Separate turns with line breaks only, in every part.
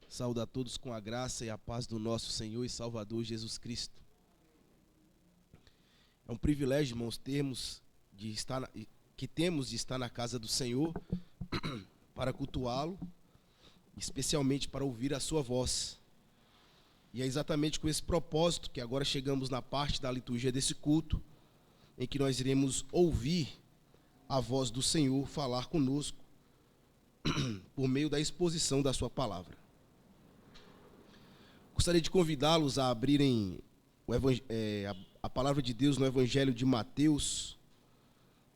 Saúdo a todos com a graça e a paz do nosso Senhor e Salvador Jesus Cristo. É um privilégio, irmãos, temos de estar na casa do Senhor para cultuá-lo, especialmente para ouvir a sua voz. E é exatamente com esse propósito que agora chegamos na parte da liturgia desse culto, em que nós iremos ouvir a voz do Senhor falar conosco por meio da exposição da sua palavra. Gostaria de convidá-los a abrirem a palavra de Deus no Evangelho de Mateus,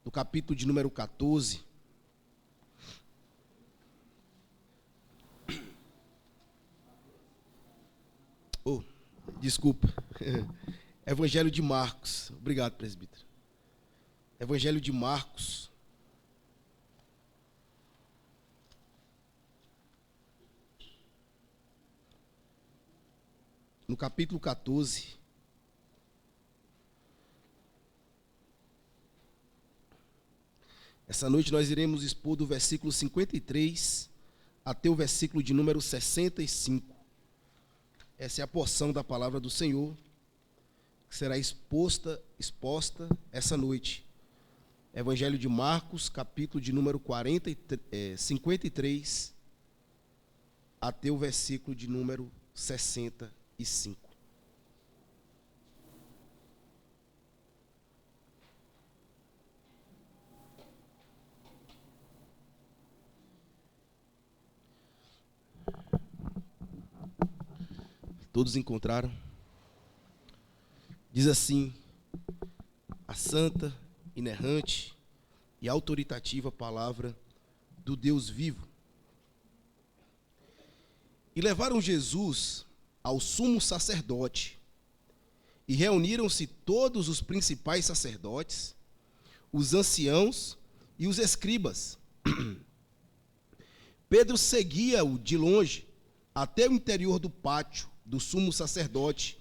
no capítulo de número 14. Desculpa. Evangelho de Marcos. Obrigado, presbítero. Evangelho de Marcos. No capítulo 14. Essa noite nós iremos expor do versículo 53 até o versículo de número 65. Essa é a porção da palavra do Senhor que será exposta essa noite. Evangelho de Marcos, capítulo de número 53, até o versículo de número 65. Todos encontraram? Diz assim: a santa, inerrante e autoritativa palavra do Deus vivo. E levaram Jesus ao sumo sacerdote, e reuniram-se todos os principais sacerdotes, os anciãos e os escribas. Pedro seguia-o de longe até o interior do pátio do sumo sacerdote,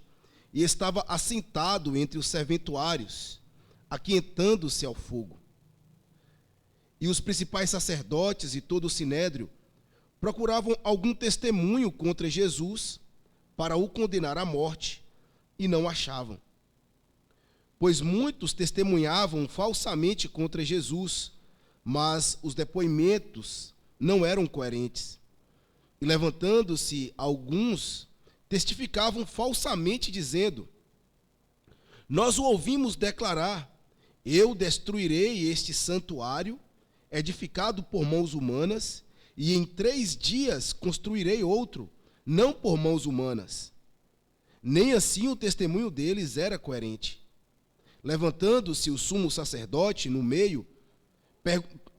e estava assentado entre os serventuários, aquietando-se ao fogo. E os principais sacerdotes e todo o sinédrio procuravam algum testemunho contra Jesus para o condenar à morte, e não achavam. Pois muitos testemunhavam falsamente contra Jesus, mas os depoimentos não eram coerentes. E levantando-se alguns, testificavam falsamente, dizendo: nós o ouvimos declarar: eu destruirei este santuário, edificado por mãos humanas, e em 3 dias construirei outro, não por mãos humanas. Nem assim o testemunho deles era coerente. Levantando-se o sumo sacerdote no meio,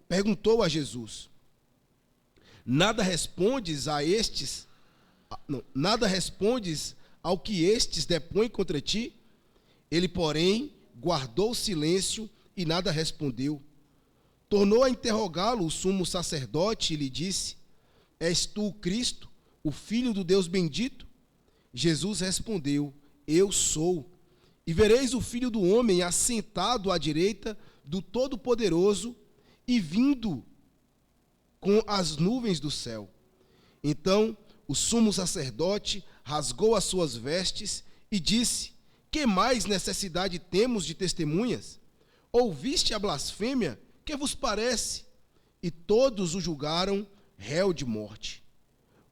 perguntou a Jesus: nada respondes ao que estes depõem contra ti? Ele, porém, guardou silêncio e nada respondeu. Tornou a interrogá-lo o sumo sacerdote e lhe disse: és tu o Cristo, o Filho do Deus bendito? Jesus respondeu: eu sou. E vereis o Filho do Homem assentado à direita do Todo-Poderoso e vindo com as nuvens do céu. Então o sumo sacerdote rasgou as suas vestes e disse: que mais necessidade temos de testemunhas? Ouviste a blasfêmia? Que vos parece? E todos o julgaram réu de morte.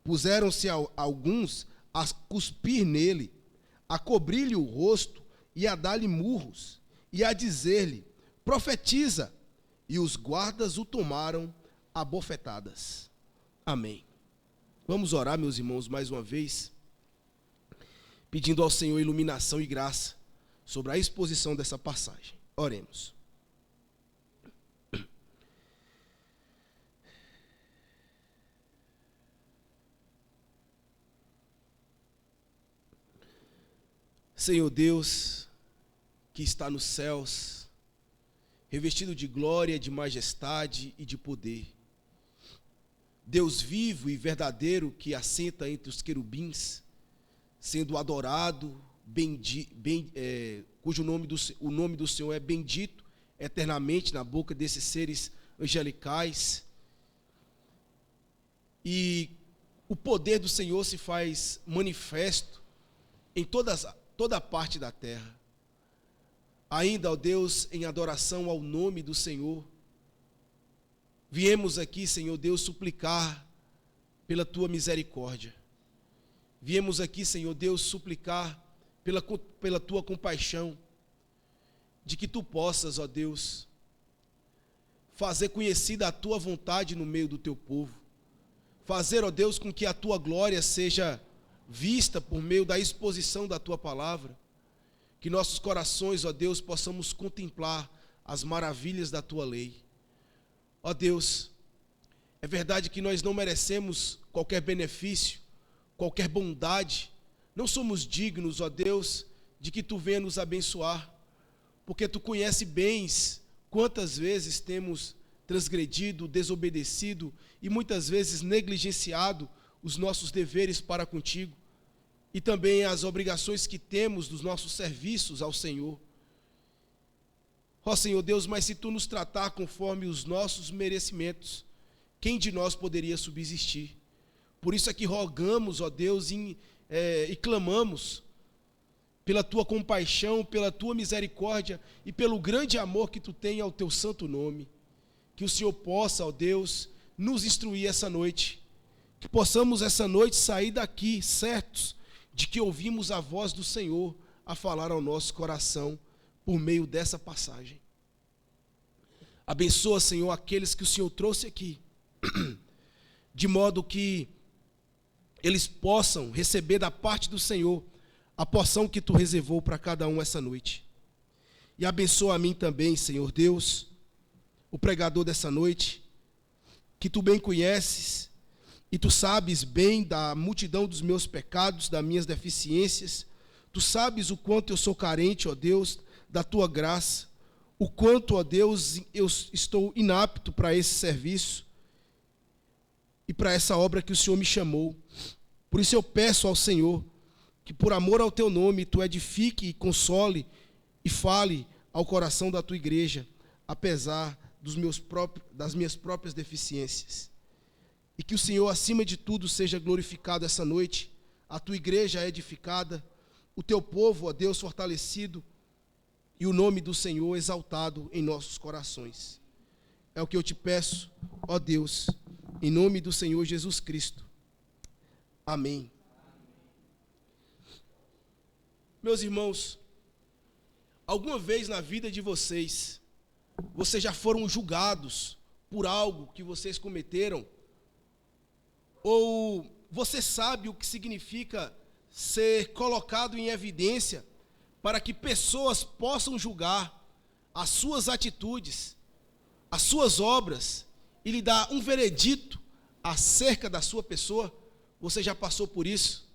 Puseram-se alguns a cuspir nele, a cobrir-lhe o rosto e a dar-lhe murros, e a dizer-lhe: profetiza. E os guardas o tomaram a bofetadas. Amém. Vamos orar, meus irmãos, mais uma vez, pedindo ao Senhor iluminação e graça sobre a exposição dessa passagem. Oremos. Senhor Deus, que está nos céus, revestido de glória, de majestade e de poder, Deus vivo e verdadeiro que assenta entre os querubins, sendo adorado, cujo o nome do Senhor é bendito eternamente na boca desses seres angelicais. E o poder do Senhor se faz manifesto em toda parte da terra. Ainda, ó Deus, em adoração ao nome do Senhor, viemos aqui, Senhor Deus, suplicar pela tua misericórdia. Viemos aqui, Senhor Deus, suplicar pela tua compaixão, de que tu possas, ó Deus, fazer conhecida a tua vontade no meio do teu povo. Fazer, ó Deus, com que a tua glória seja vista por meio da exposição da tua palavra. Que nossos corações, ó Deus, possamos contemplar as maravilhas da tua lei. Ó Deus, é verdade que nós não merecemos qualquer benefício, qualquer bondade. Não somos dignos, ó Deus, de que tu venha nos abençoar, porque tu conheces bem quantas vezes temos transgredido, desobedecido e muitas vezes negligenciado os nossos deveres para contigo e também as obrigações que temos dos nossos serviços ao Senhor. Ó Senhor Deus, mas se tu nos tratar conforme os nossos merecimentos, quem de nós poderia subsistir? Por isso é que rogamos, ó Deus, e clamamos pela tua compaixão, pela tua misericórdia e pelo grande amor que tu tem ao teu santo nome. Que o Senhor possa, ó Deus, nos instruir essa noite. Que possamos essa noite sair daqui certos de que ouvimos a voz do Senhor a falar ao nosso coração por meio dessa passagem. Abençoa, Senhor, aqueles que o Senhor trouxe aqui, de modo que eles possam receber da parte do Senhor a porção que tu reservou para cada um essa noite. E abençoa a mim também, Senhor Deus, o pregador dessa noite, que tu bem conheces, e tu sabes bem da multidão dos meus pecados, das minhas deficiências. Tu sabes o quanto eu sou carente, ó Deus, da tua graça, o quanto, ó Deus, eu estou inapto para esse serviço e para essa obra que o Senhor me chamou. Por isso eu peço ao Senhor que, por amor ao teu nome, tu edifique e console e fale ao coração da tua igreja, apesar das minhas próprias deficiências. E que o Senhor, acima de tudo, seja glorificado essa noite, a tua igreja edificada, o teu povo, ó Deus, fortalecido, e o nome do Senhor exaltado em nossos corações. É o que eu te peço, ó Deus, em nome do Senhor Jesus Cristo. Amém. Meus irmãos, alguma vez na vida de vocês já foram julgados por algo que vocês cometeram? Ou você sabe o que significa ser colocado em evidência para que pessoas possam julgar as suas atitudes, as suas obras e lhe dar um veredito acerca da sua pessoa? Você já passou por isso?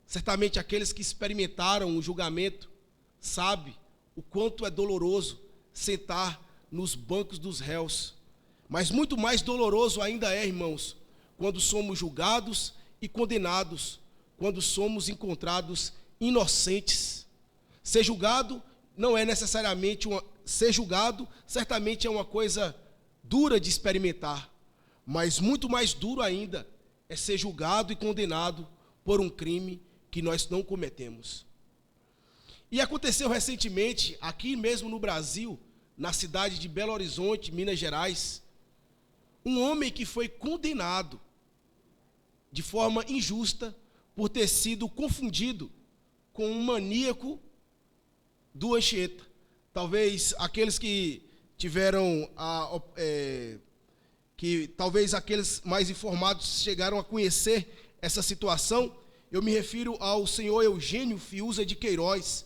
Certamente aqueles que experimentaram o julgamento sabem o quanto é doloroso sentar nos bancos dos réus. Mas muito mais doloroso ainda é, irmãos, quando somos julgados e condenados, quando somos encontrados inocentes. Ser julgado não é necessariamente ser julgado certamente é uma coisa dura de experimentar, mas muito mais duro ainda é ser julgado e condenado por um crime que nós não cometemos. E aconteceu recentemente, aqui mesmo no Brasil, na cidade de Belo Horizonte, Minas Gerais, um homem que foi condenado de forma injusta por ter sido confundido com um maníaco do Anchieta. Talvez aqueles que tiveram talvez aqueles mais informados chegaram a conhecer essa situação. Eu me refiro ao senhor Eugênio Fiuza de Queiroz,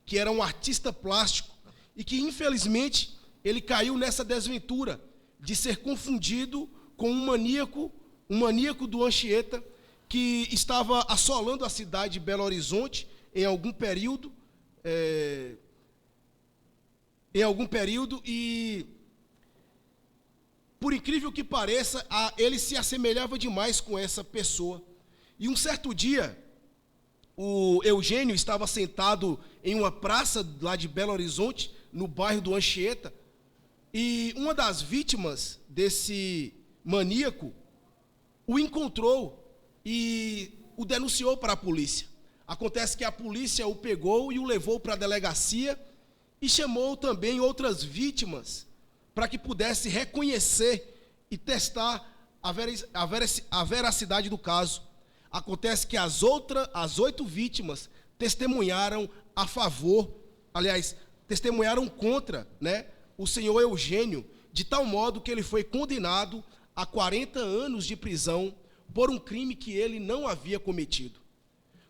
que era um artista plástico e que, infelizmente, ele caiu nessa desventura de ser confundido com um maníaco do Anchieta, que estava assolando a cidade de Belo Horizonte em algum período, e, por incrível que pareça, ele se assemelhava demais com essa pessoa. E um certo dia, o Eugênio estava sentado em uma praça lá de Belo Horizonte, no bairro do Anchieta, e uma das vítimas desse maníaco o encontrou e o denunciou para a polícia. Acontece que a polícia o pegou e o levou para a delegacia e chamou também outras vítimas para que pudesse reconhecer e testar a veracidade do caso. Acontece que as 8 vítimas testemunharam a favor, aliás, testemunharam contra, o senhor Eugênio, de tal modo que ele foi condenado a 40 anos de prisão por um crime que ele não havia cometido.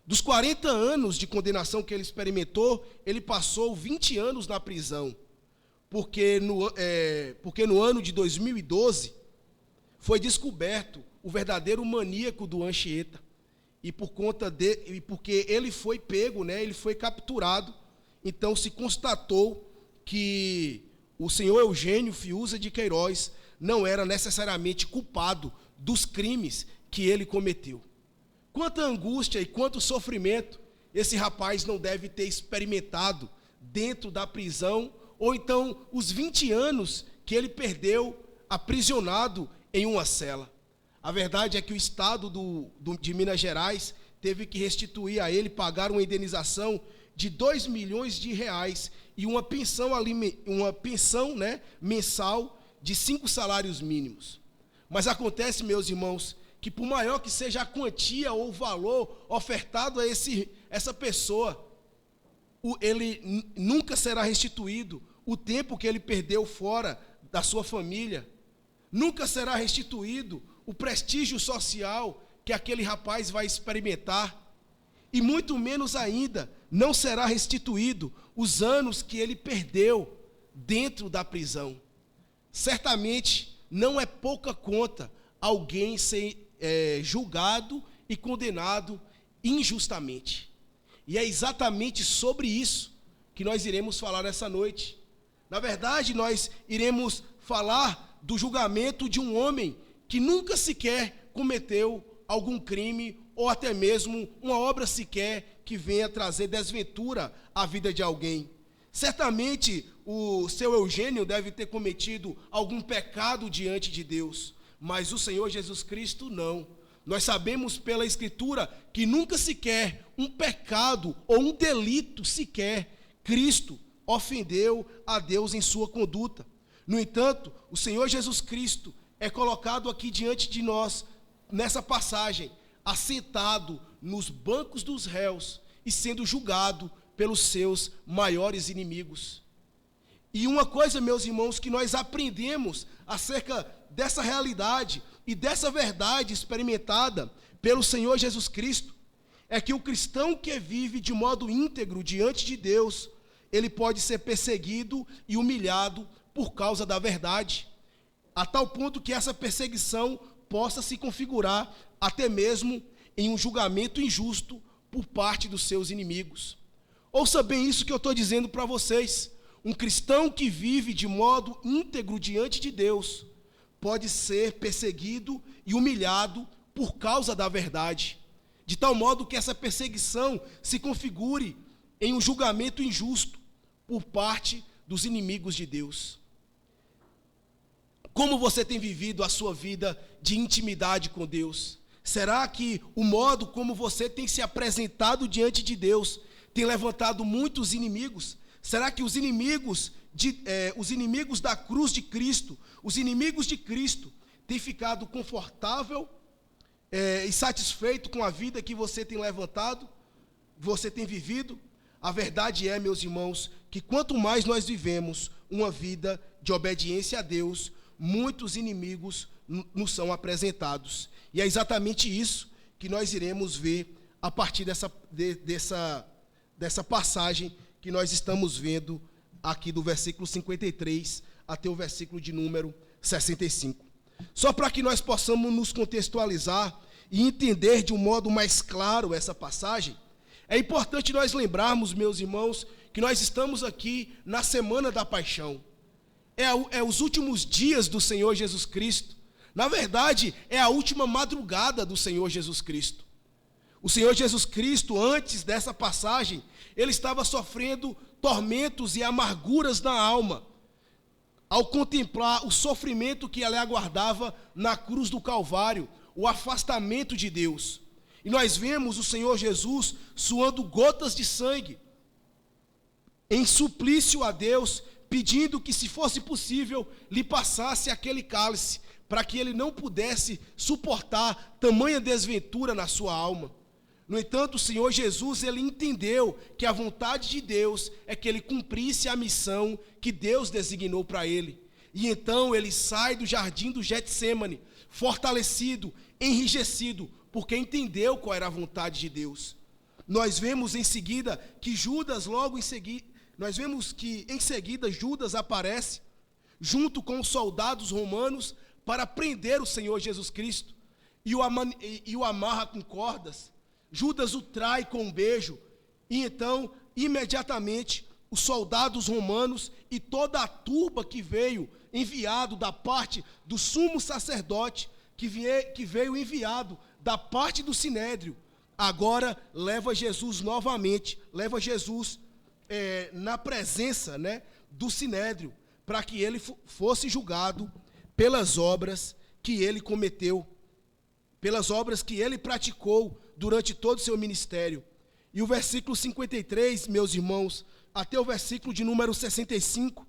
Dos 40 anos de condenação que ele experimentou, ele passou 20 anos na prisão, porque no ano de 2012 foi descoberto o verdadeiro maníaco do Anchieta, e porque ele foi pego, ele foi capturado, então se constatou que o senhor Eugênio Fiuza de Queiroz não era necessariamente culpado dos crimes que ele cometeu. Quanta angústia e quanto sofrimento esse rapaz não deve ter experimentado dentro da prisão, ou então os 20 anos que ele perdeu aprisionado em uma cela. A verdade é que o Estado de Minas Gerais teve que restituir a ele, pagar uma indenização de R$2 milhões e uma pensão mensal de 5 salários mínimos. Mas acontece, meus irmãos, que por maior que seja a quantia ou o valor ofertado a essa pessoa, ele nunca será restituído o tempo que ele perdeu fora da sua família, nunca será restituído o prestígio social que aquele rapaz vai experimentar, e muito menos ainda não será restituído os anos que ele perdeu dentro da prisão. Certamente não é pouca conta alguém ser julgado e condenado injustamente. E é exatamente sobre isso que nós iremos falar essa noite. Na verdade, nós iremos falar do julgamento de um homem que nunca sequer cometeu algum crime ou até mesmo uma obra sequer que venha trazer desventura à vida de alguém. Certamente o seu Eugênio deve ter cometido algum pecado diante de Deus, mas o Senhor Jesus Cristo não. Nós sabemos pela Escritura que nunca sequer um pecado ou um delito sequer Cristo ofendeu a Deus em sua conduta. No entanto, o Senhor Jesus Cristo é colocado aqui diante de nós, nessa passagem, assentado nos bancos dos réus e sendo julgado pelos seus maiores inimigos. E uma coisa, meus irmãos, que nós aprendemos acerca dessa realidade e dessa verdade experimentada pelo Senhor Jesus Cristo, é que o cristão que vive de modo íntegro diante de Deus, ele pode ser perseguido e humilhado por causa da verdade, a tal ponto que essa perseguição possa se configurar até mesmo em um julgamento injusto por parte dos seus inimigos. Ouça bem isso que eu estou dizendo para vocês. Um cristão que vive de modo íntegro diante de Deus pode ser perseguido e humilhado por causa da verdade, de tal modo que essa perseguição se configure em um julgamento injusto por parte dos inimigos de Deus. Como você tem vivido a sua vida de intimidade com Deus? Será que o modo como você tem se apresentado diante de Deus tem levantado muitos inimigos? Será que os inimigos da cruz de Cristo, os inimigos de Cristo, têm ficado confortável e satisfeito com a vida que você tem levantado, você tem vivido? A verdade é, meus irmãos, que quanto mais nós vivemos uma vida de obediência a Deus, muitos inimigos nos são apresentados. E é exatamente isso que nós iremos ver a partir dessa passagem que nós estamos vendo aqui do versículo 53 até o versículo de número 65. Só para que nós possamos nos contextualizar e entender de um modo mais claro essa passagem, é importante nós lembrarmos, meus irmãos, que nós estamos aqui na Semana da Paixão. É os últimos dias do Senhor Jesus Cristo. Na verdade, é a última madrugada do Senhor Jesus Cristo. O Senhor Jesus Cristo, antes dessa passagem, ele estava sofrendo tormentos e amarguras na alma, ao contemplar o sofrimento que ele aguardava na cruz do Calvário, o afastamento de Deus. E nós vemos o Senhor Jesus suando gotas de sangue, em suplício a Deus, pedindo que, se fosse possível, lhe passasse aquele cálice, para que ele não pudesse suportar tamanha desventura na sua alma. No entanto, o Senhor Jesus, ele entendeu que a vontade de Deus é que ele cumprisse a missão que Deus designou para ele. E então ele sai do jardim do Getsêmani, fortalecido, enrijecido, porque entendeu qual era a vontade de Deus. Nós vemos em seguida que em seguida Judas aparece junto com os soldados romanos para prender o Senhor Jesus Cristo e o amarra com cordas. Judas o trai com um beijo, e então, imediatamente, os soldados romanos e toda a turba que veio enviado da parte do sumo sacerdote, que veio enviado da parte do sinédrio, agora leva Jesus novamente, na presença, do sinédrio, para que ele fosse julgado pelas obras que ele cometeu, pelas obras que ele praticou durante todo o seu ministério. E o versículo 53, meus irmãos, até o versículo de número 65,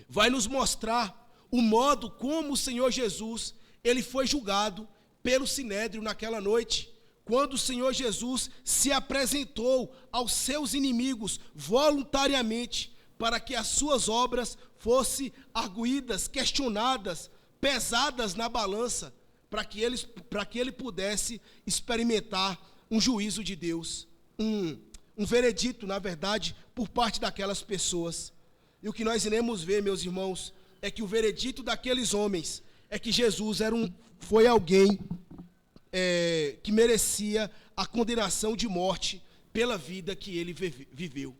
vai nos mostrar o modo como o Senhor Jesus, ele foi julgado pelo sinédrio naquela noite, quando o Senhor Jesus se apresentou aos seus inimigos voluntariamente, para que as suas obras fossem arguídas, questionadas, pesadas na balança, para que ele pudesse experimentar um juízo de Deus, um veredito, na verdade, por parte daquelas pessoas. E o que nós iremos ver, meus irmãos, é que o veredito daqueles homens é que Jesus foi alguém que merecia a condenação de morte pela vida que ele viveu.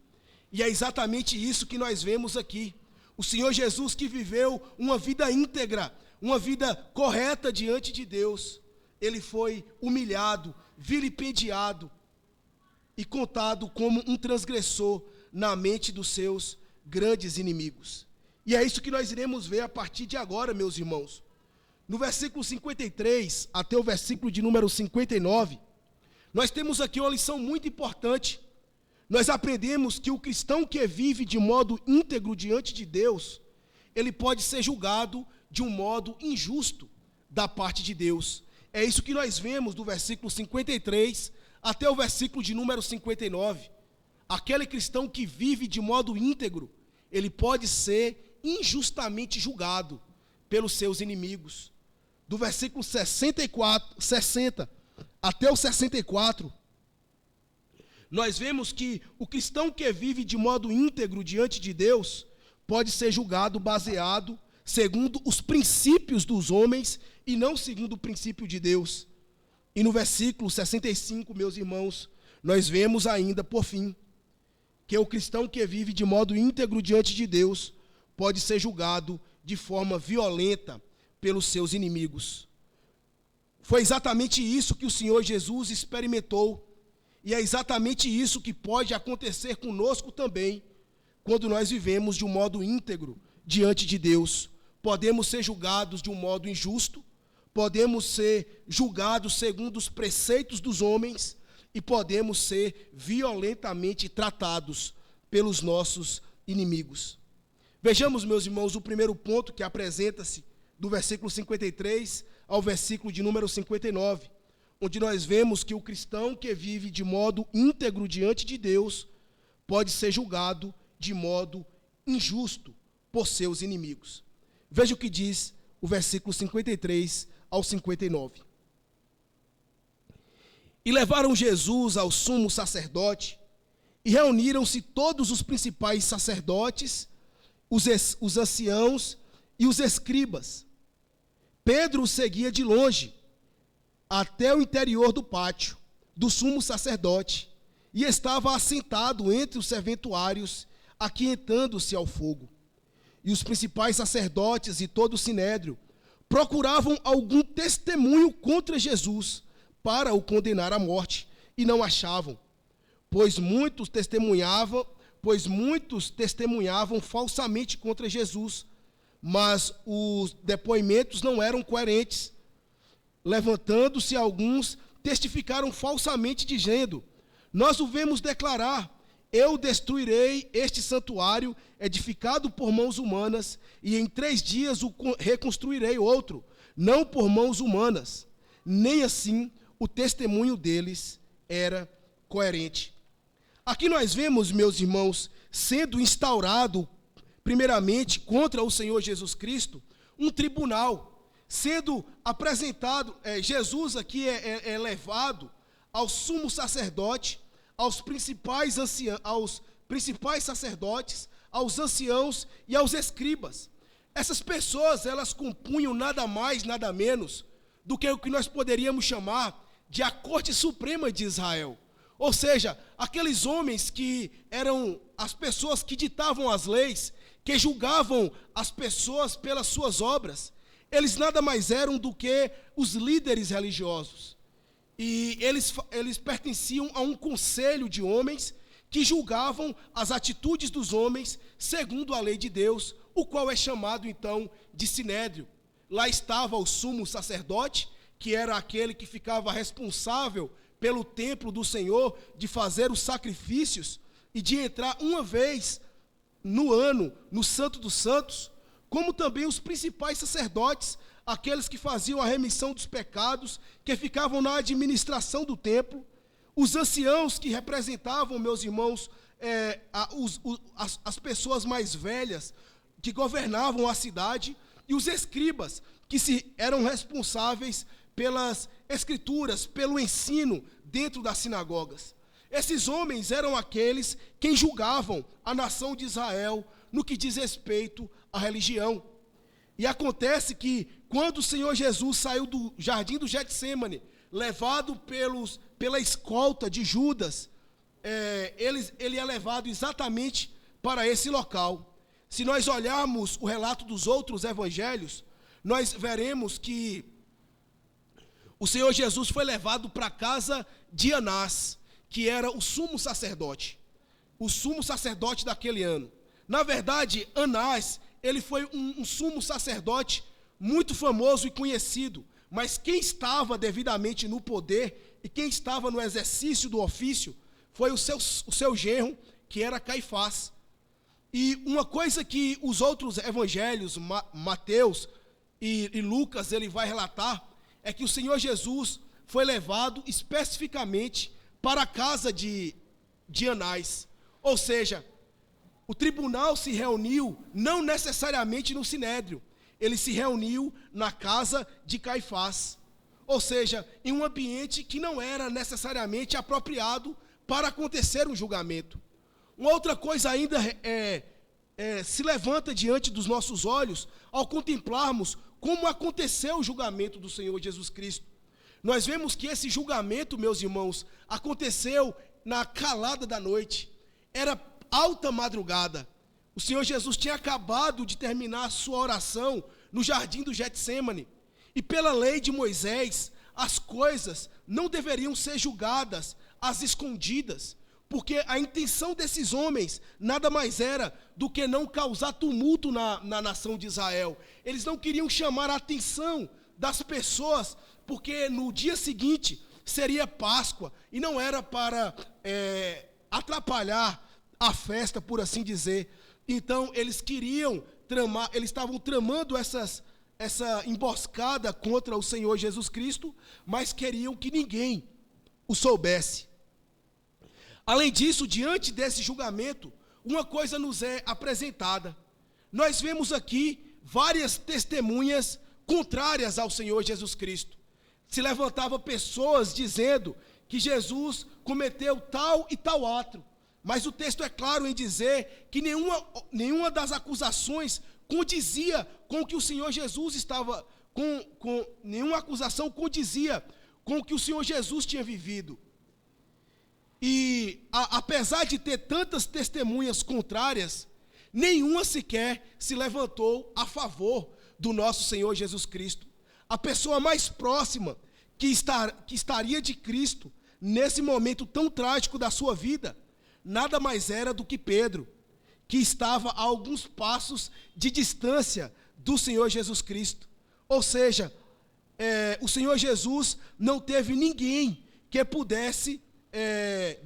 E é exatamente isso que nós vemos aqui. O Senhor Jesus, que viveu uma vida íntegra, uma vida correta diante de Deus, ele foi humilhado, vilipendiado e contado como um transgressor na mente dos seus grandes inimigos. E é isso que nós iremos ver a partir de agora, meus irmãos. No versículo 53 até o versículo de número 59, nós temos aqui uma lição muito importante. Nós aprendemos que o cristão que vive de modo íntegro diante de Deus, ele pode ser julgado de um modo injusto da parte de Deus. É isso que nós vemos do versículo 53 até o versículo de número 59. Aquele cristão que vive de modo íntegro, ele pode ser injustamente julgado pelos seus inimigos. Do versículo 60 até o 64, nós vemos que o cristão que vive de modo íntegro diante de Deus pode ser julgado baseado segundo os princípios dos homens e não segundo o princípio de Deus. E no versículo 65, meus irmãos, nós vemos ainda, por fim, que o cristão que vive de modo íntegro diante de Deus pode ser julgado de forma violenta pelos seus inimigos. Foi exatamente isso que o Senhor Jesus experimentou, e é exatamente isso que pode acontecer conosco também, quando nós vivemos de um modo íntegro diante de Deus. Podemos ser julgados de um modo injusto, podemos ser julgados segundo os preceitos dos homens, e podemos ser violentamente tratados pelos nossos inimigos. Vejamos, meus irmãos, o primeiro ponto que apresenta-se do versículo 53 ao versículo de número 59, onde nós vemos que o cristão que vive de modo íntegro diante de Deus pode ser julgado de modo injusto por seus inimigos. Veja o que diz o versículo 53 ao 59. E levaram Jesus ao sumo sacerdote, e reuniram-se todos os principais sacerdotes, os anciãos e os escribas. Pedro o seguia de longe, até o interior do pátio do sumo sacerdote, e estava assentado entre os serventuários, aquietando-se ao fogo. E os principais sacerdotes e todo o sinédrio procuravam algum testemunho contra Jesus para o condenar à morte, e não achavam, pois muitos testemunhavam falsamente contra Jesus, mas os depoimentos não eram coerentes. Levantando-se alguns, testificaram falsamente, dizendo: nós o vemos declarar: eu destruirei este santuário edificado por mãos humanas, e em 3 dias o reconstruirei outro, não por mãos humanas. Nem assim o testemunho deles era coerente. Aqui nós vemos, meus irmãos, sendo instaurado, primeiramente, contra o Senhor Jesus Cristo, um tribunal, sendo apresentado. Jesus aqui é levado ao sumo sacerdote, aos principais sacerdotes, aos anciãos e aos escribas. Essas pessoas, elas compunham nada mais, nada menos do que o que nós poderíamos chamar de a Corte Suprema de Israel. Ou seja, aqueles homens que eram as pessoas que ditavam as leis, que julgavam as pessoas pelas suas obras. Eles nada mais eram do que os líderes religiosos. E eles pertenciam a um conselho de homens que julgavam as atitudes dos homens segundo a lei de Deus, o qual é chamado então de sinédrio. Lá estava o sumo sacerdote, que era aquele que ficava responsável pelo templo do Senhor, de fazer os sacrifícios e de entrar uma vez no ano no Santo dos Santos, como também os principais sacerdotes, aqueles que faziam a remissão dos pecados, que ficavam na administração do templo, os anciãos que representavam, meus irmãos, as pessoas mais velhas que governavam a cidade, e os escribas, que eram responsáveis pelas escrituras, pelo ensino dentro das sinagogas. Esses homens eram aqueles que julgavam a nação de Israel no que diz respeito à religião. E acontece que, quando o Senhor Jesus saiu do jardim do Getsêmani, levado pela escolta de Judas, ele é levado exatamente para esse local. Se nós olharmos o relato dos outros evangelhos, nós veremos que o Senhor Jesus foi levado para a casa de Anás, que era o sumo sacerdote daquele ano. Na verdade, Anás, ele foi um sumo sacerdote muito famoso e conhecido, mas quem estava devidamente no poder e quem estava no exercício do ofício foi o seu genro, que era Caifás. E uma coisa que os outros evangelhos, Mateus e Lucas, ele vai relatar, é que o Senhor Jesus foi levado especificamente para a casa de Anás. Ou seja, o tribunal se reuniu não necessariamente no sinédrio, ele se reuniu na casa de Caifás. Ou seja, em um ambiente que não era necessariamente apropriado para acontecer um julgamento. Uma outra coisa ainda se levanta diante dos nossos olhos ao contemplarmos como aconteceu o julgamento do Senhor Jesus Cristo. Nós vemos que esse julgamento, meus irmãos, aconteceu na calada da noite. Era alta madrugada. O Senhor Jesus tinha acabado de terminar a sua oração no jardim do Getsêmani. E pela lei de Moisés, as coisas não deveriam ser julgadas às escondidas, porque a intenção desses homens nada mais era do que não causar tumulto na nação de Israel. Eles não queriam chamar a atenção das pessoas, porque no dia seguinte seria Páscoa, e não era para atrapalhar a festa, por assim dizer. Então eles estavam tramando essa emboscada contra o Senhor Jesus Cristo, mas queriam que ninguém o soubesse. Além disso, diante desse julgamento, uma coisa nos é apresentada. Nós vemos aqui várias testemunhas contrárias ao Senhor Jesus Cristo. Se levantavam pessoas dizendo que Jesus cometeu tal e tal ato, mas o texto é claro em dizer que nenhuma das acusações condizia com o que o Senhor Jesus estava, nenhuma acusação condizia com o que o Senhor Jesus tinha vivido. E apesar de ter tantas testemunhas contrárias, nenhuma sequer se levantou a favor do nosso Senhor Jesus Cristo. A pessoa mais próxima que estaria de Cristo nesse momento tão trágico da sua vida, nada mais era do que Pedro, que estava a alguns passos de distância do Senhor Jesus Cristo. Ou seja, o Senhor Jesus não teve ninguém que pudesse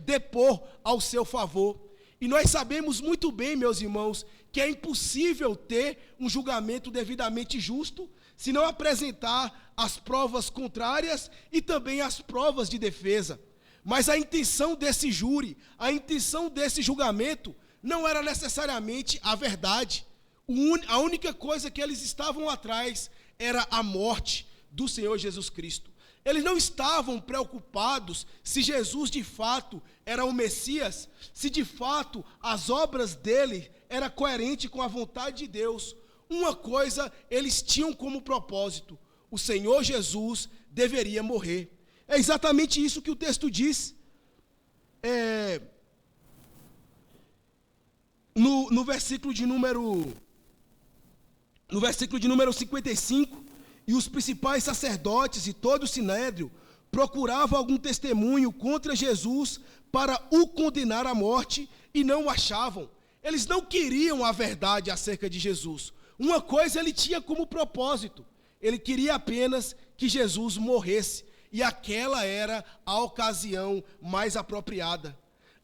depor ao seu favor. E nós sabemos muito bem, meus irmãos, que é impossível ter um julgamento devidamente justo se não apresentar as provas contrárias e também as provas de defesa. Mas a intenção desse júri, a intenção desse julgamento, não era necessariamente a verdade. A única coisa que eles estavam atrás era a morte do Senhor Jesus Cristo. Eles não estavam preocupados se Jesus de fato era o Messias, se de fato as obras dele eram coerentes com a vontade de Deus. Uma coisa eles tinham como propósito: o Senhor Jesus deveria morrer. É exatamente isso que o texto diz. No versículo de número 55, e os principais sacerdotes e todo o sinédrio procuravam algum testemunho contra Jesus para o condenar à morte e não o achavam. Eles não queriam a verdade acerca de Jesus. Uma coisa ele tinha como propósito: ele queria apenas que Jesus morresse, e aquela era a ocasião mais apropriada.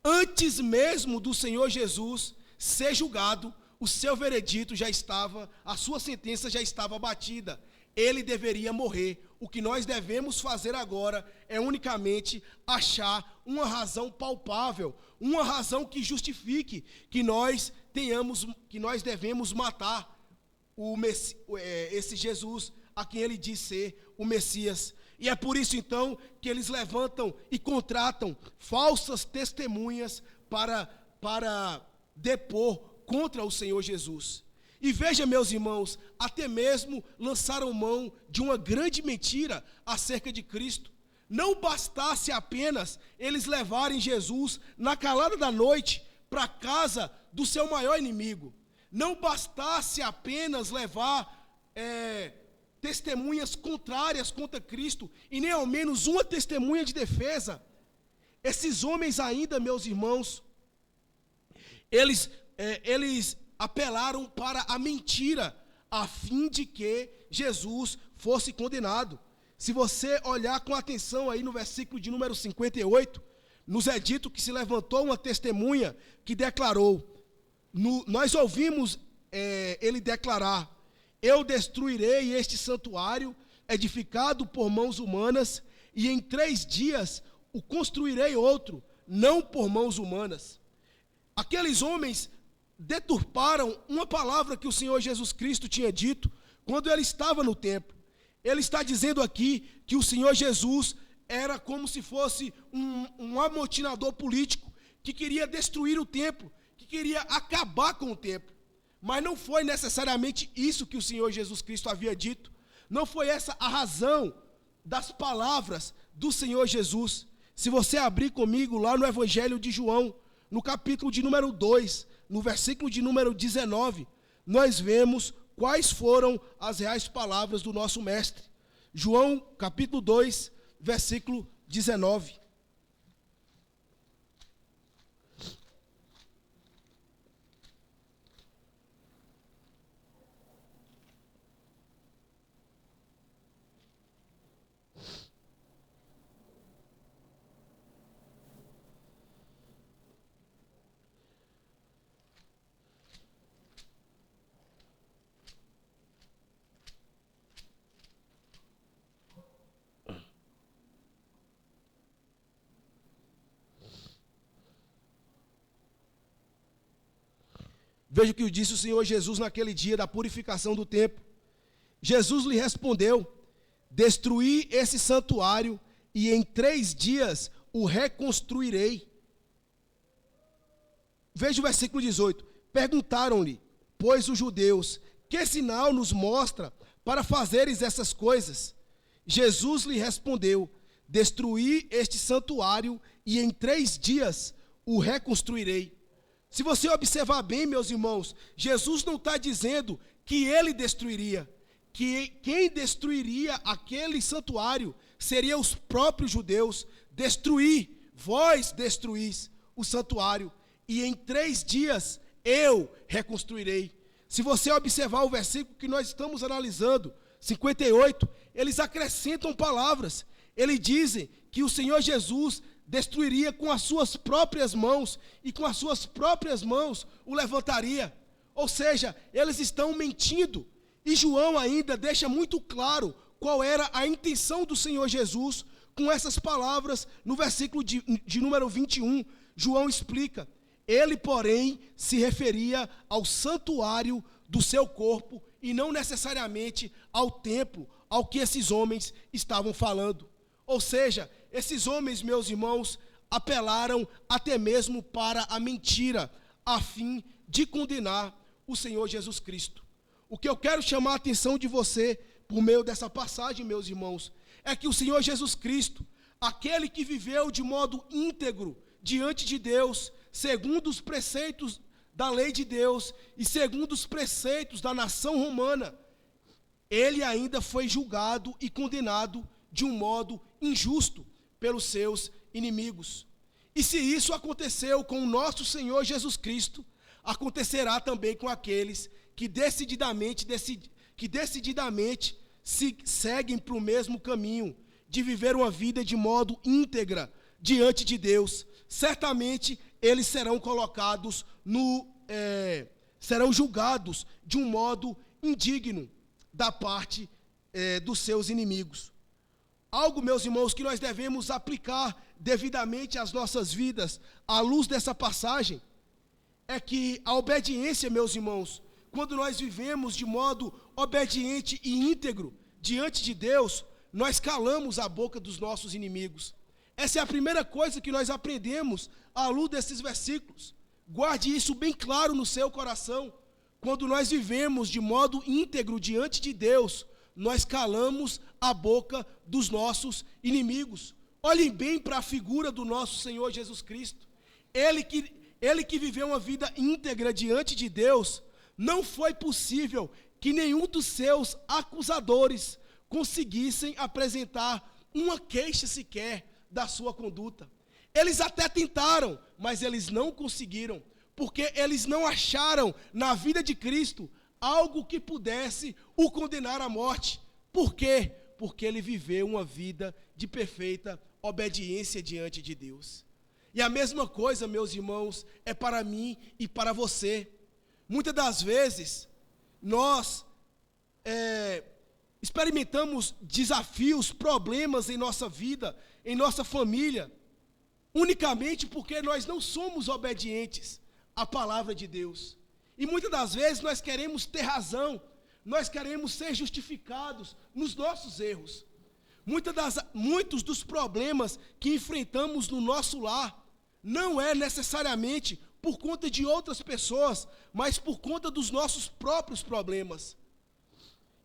Antes mesmo do Senhor Jesus ser julgado, o seu veredito já estava, a sua sentença já estava batida. Ele deveria morrer. O que nós devemos fazer agora é unicamente achar uma razão palpável, uma razão que justifique que nós devemos matar esse Jesus a quem ele diz ser o Messias. E é por isso então que eles levantam e contratam falsas testemunhas para depor contra o Senhor Jesus. E veja, meus irmãos, até mesmo lançaram mão de uma grande mentira acerca de Cristo. Não bastasse apenas eles levarem Jesus na calada da noite para a casa do seu maior inimigo. Não bastasse apenas levar testemunhas contrárias contra Cristo e nem ao menos uma testemunha de defesa. Esses homens ainda, meus irmãos, eles apelaram para a mentira, a fim de que Jesus fosse condenado. Se você olhar com atenção aí no versículo de número 58, nos é dito que se levantou uma testemunha que declarou, nós ouvimos ele declarar: eu destruirei este santuário edificado por mãos humanas, e em 3 dias o construirei outro, não por mãos humanas. Aqueles homens deturparam uma palavra que o Senhor Jesus Cristo tinha dito quando ele estava no templo. Ele está dizendo aqui que o Senhor Jesus era como se fosse um amotinador político que queria destruir o templo, que queria acabar com o templo. Mas não foi necessariamente isso que o Senhor Jesus Cristo havia dito. Não foi essa a razão das palavras do Senhor Jesus. Se você abrir comigo lá no Evangelho de João, no capítulo de número 2, no versículo de número 19, nós vemos quais foram as reais palavras do nosso mestre. João, capítulo 2, versículo 19. Veja o que disse o Senhor Jesus naquele dia da purificação do templo. Jesus lhe respondeu: destruí esse santuário e em 3 dias o reconstruirei. Veja o versículo 18. Perguntaram-lhe, pois, os judeus: que sinal nos mostra para fazeres essas coisas? Jesus lhe respondeu: destruí este santuário e em 3 dias o reconstruirei. Se você observar bem, meus irmãos, Jesus não está dizendo que ele destruiria, que quem destruiria aquele santuário seria os próprios judeus. Vós destruís o santuário, e em 3 dias eu reconstruirei. Se você observar o versículo que nós estamos analisando, 58, eles acrescentam palavras. Eles dizem que o Senhor Jesus destruiria com as suas próprias mãos e com as suas próprias mãos o levantaria. Ou seja, eles estão mentindo. E João ainda deixa muito claro qual era a intenção do Senhor Jesus com essas palavras no versículo de número 21. João explica: ele, porém, se referia ao santuário do seu corpo e não necessariamente ao templo ao que esses homens estavam falando. Ou seja, esses homens, meus irmãos, apelaram até mesmo para a mentira, a fim de condenar o Senhor Jesus Cristo. O que eu quero chamar a atenção de você, por meio dessa passagem, meus irmãos, é que o Senhor Jesus Cristo, aquele que viveu de modo íntegro diante de Deus, segundo os preceitos da lei de Deus e segundo os preceitos da nação romana, ele ainda foi julgado e condenado de um modo injusto pelos seus inimigos. E se isso aconteceu com o nosso Senhor Jesus Cristo, acontecerá também com aqueles que decididamente se seguem para o mesmo caminho, de viver uma vida de modo íntegra diante de Deus. Certamente eles serão colocados serão julgados de um modo indigno da parte dos seus inimigos. Algo, meus irmãos, que nós devemos aplicar devidamente às nossas vidas, à luz dessa passagem, é que a obediência, meus irmãos, quando nós vivemos de modo obediente e íntegro diante de Deus, nós calamos a boca dos nossos inimigos. Essa é a primeira coisa que nós aprendemos à luz desses versículos. Guarde isso bem claro no seu coração. Quando nós vivemos de modo íntegro diante de Deus, nós calamos a boca dos nossos inimigos. Olhem bem para a figura do nosso Senhor Jesus Cristo. Ele que viveu uma vida íntegra diante de Deus, não foi possível que nenhum dos seus acusadores conseguissem apresentar uma queixa sequer da sua conduta. Eles até tentaram, mas eles não conseguiram, porque eles não acharam na vida de Cristo algo que pudesse o condenar à morte. Por quê? Porque ele viveu uma vida de perfeita obediência diante de Deus. E a mesma coisa, meus irmãos, é para mim e para você. Muitas das vezes, nós experimentamos desafios, problemas em nossa vida, em nossa família, unicamente porque nós não somos obedientes à palavra de Deus. E muitas das vezes nós queremos ter razão, nós queremos ser justificados nos nossos erros. Muitos dos problemas que enfrentamos no nosso lar não é necessariamente por conta de outras pessoas, mas por conta dos nossos próprios problemas.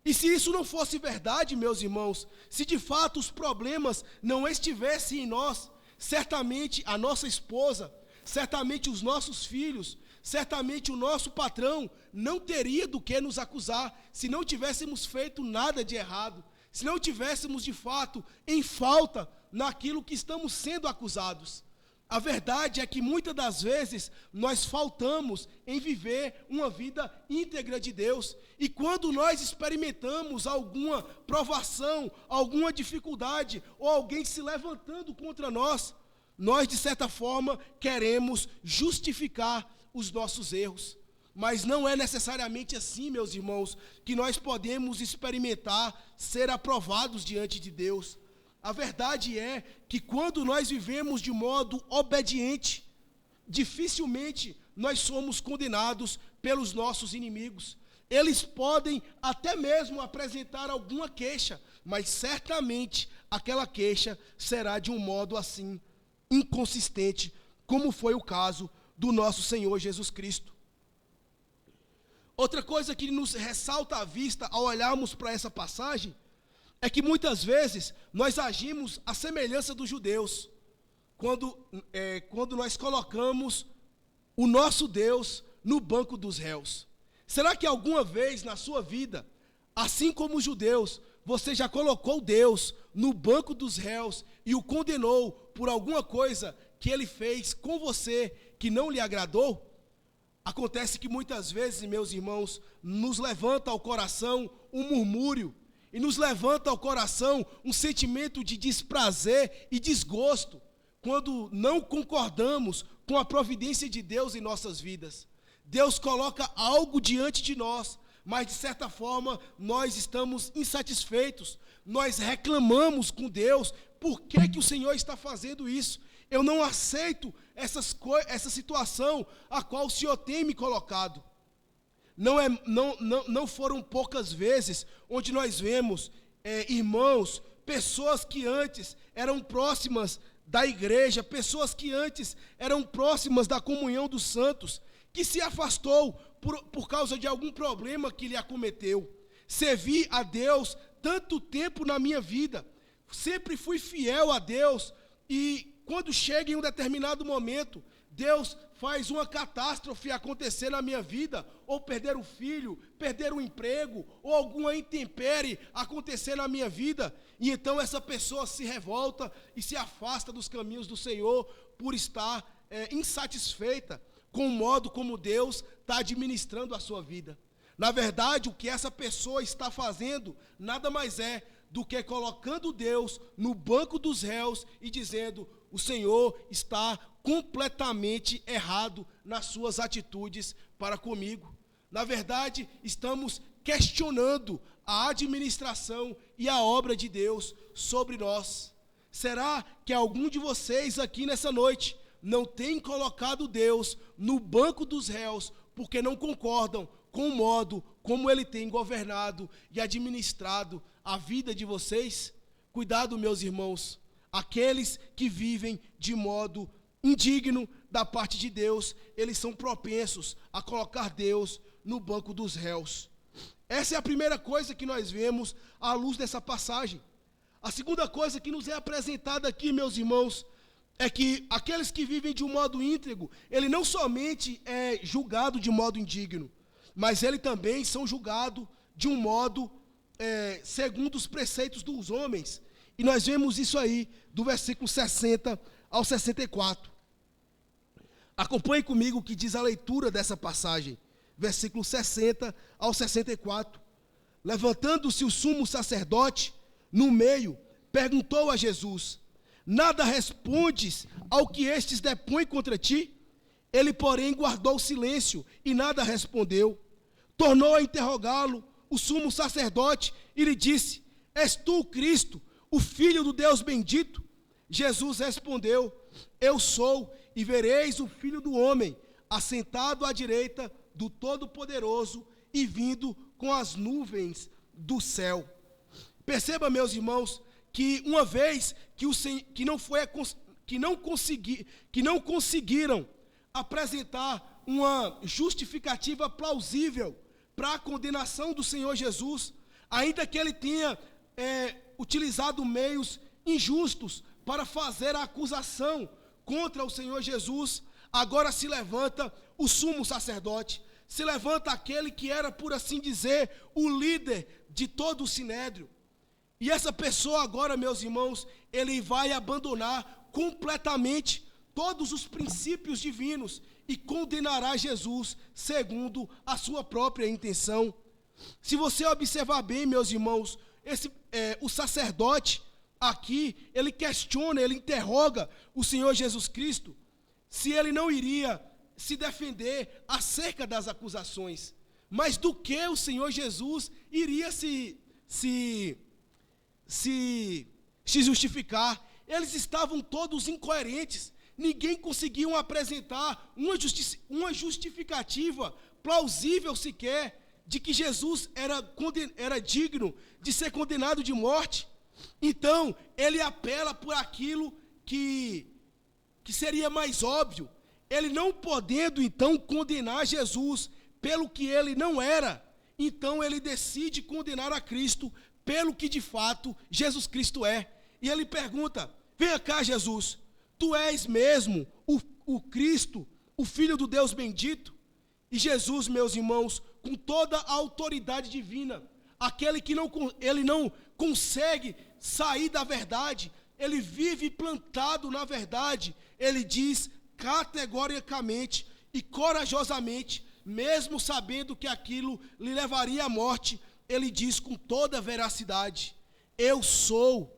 E se isso não fosse verdade, meus irmãos, se de fato os problemas não estivessem em nós, certamente a nossa esposa, certamente os nossos filhos, certamente o nosso patrão não teria do que nos acusar se não tivéssemos feito nada de errado, se não tivéssemos de fato em falta naquilo que estamos sendo acusados. A verdade é que muitas das vezes nós faltamos em viver uma vida íntegra de Deus. E quando nós experimentamos alguma provação, alguma dificuldade, ou alguém se levantando contra nós, nós de certa forma queremos justificar os nossos erros. Mas não é necessariamente assim, meus irmãos, que nós podemos experimentar ser aprovados diante de Deus. A verdade é que quando nós vivemos de modo obediente, dificilmente nós somos condenados pelos nossos inimigos. Eles podem até mesmo apresentar alguma queixa, mas certamente aquela queixa será de um modo assim, inconsistente, como foi o caso do nosso Senhor Jesus Cristo. Outra coisa que nos ressalta à vista ao olharmos para essa passagem é que muitas vezes nós agimos à semelhança dos judeus, quando nós colocamos o nosso Deus no banco dos réus. Será que alguma vez na sua vida, assim como os judeus, você já colocou Deus no banco dos réus e o condenou por alguma coisa que ele fez com você que não lhe agradou? Acontece que muitas vezes, meus irmãos, nos levanta ao coração um murmúrio e nos levanta ao coração um sentimento de desprazer e desgosto quando não concordamos com a providência de Deus em nossas vidas. Deus coloca algo diante de nós, mas de certa forma nós estamos insatisfeitos, nós reclamamos com Deus, por que o Senhor está fazendo isso? Eu não aceito essa situação a qual o Senhor tem me colocado. Não foram poucas vezes onde nós vemos irmãos, pessoas que antes eram próximas da igreja, pessoas que antes eram próximas da comunhão dos santos, que se afastou por causa de algum problema que lhe acometeu. Servi a Deus tanto tempo na minha vida, sempre fui fiel a Deus, e quando chega em um determinado momento, Deus faz uma catástrofe acontecer na minha vida, ou perder o filho, perder o emprego, ou alguma intempérie acontecer na minha vida, e então essa pessoa se revolta e se afasta dos caminhos do Senhor por estar insatisfeita com o modo como Deus está administrando a sua vida. Na verdade, o que essa pessoa está fazendo nada mais é do que colocando Deus no banco dos réus e dizendo: o Senhor está completamente errado nas suas atitudes para comigo. Na verdade, estamos questionando a administração e a obra de Deus sobre nós. Será que algum de vocês aqui nessa noite não tem colocado Deus no banco dos réus porque não concordam com o modo como Ele tem governado e administrado a vida de vocês? Cuidado, meus irmãos, aqueles que vivem de modo indigno da parte de Deus, eles são propensos a colocar Deus no banco dos réus. Essa é a primeira coisa que nós vemos à luz dessa passagem. A segunda coisa que nos é apresentada aqui, meus irmãos, é que aqueles que vivem de um modo íntegro, ele não somente é julgado de modo indigno, mas ele também são julgados de um modo segundo os preceitos dos homens. E nós vemos isso aí do versículo 60 ao 64. Acompanhe comigo o que diz a leitura dessa passagem, versículo 60 ao 64. Levantando-se o sumo sacerdote no meio, perguntou a Jesus: nada respondes ao que estes depõem contra ti? Ele, porém, guardou silêncio e nada respondeu. Tornou a interrogá-lo o sumo sacerdote e lhe disse: és tu o Cristo, o Filho do Deus bendito? Jesus respondeu: eu sou, e vereis o Filho do Homem assentado à direita do Todo-Poderoso e vindo com as nuvens do céu. Perceba, meus irmãos, que uma vez que não conseguiram apresentar uma justificativa plausível para a condenação do Senhor Jesus, ainda que ele tenha utilizado meios injustos para fazer a acusação contra o Senhor Jesus, agora se levanta o sumo sacerdote, se levanta aquele que era, por assim dizer, o líder de todo o sinédrio. E essa pessoa agora, meus irmãos, ele vai abandonar completamente todos os princípios divinos e condenará Jesus segundo a sua própria intenção. Se você observar bem, meus irmãos, o sacerdote aqui, ele questiona, ele interroga o Senhor Jesus Cristo se ele não iria se defender acerca das acusações, mas do que o Senhor Jesus iria se justificar. Eles estavam todos incoerentes, ninguém conseguiu apresentar uma justificativa plausível sequer de que Jesus era digno de ser condenado de morte. Então, ele apela por aquilo que seria mais óbvio. Ele não podendo, então, condenar Jesus pelo que ele não era, então ele decide condenar a Cristo pelo que de fato Jesus Cristo é. E ele pergunta: venha cá, Jesus, tu és mesmo o Cristo, o Filho do Deus bendito? E Jesus, meus irmãos, com toda a autoridade divina, aquele que ele não consegue sair da verdade, ele vive plantado na verdade, ele diz categoricamente e corajosamente, mesmo sabendo que aquilo lhe levaria à morte, ele diz com toda veracidade: eu sou,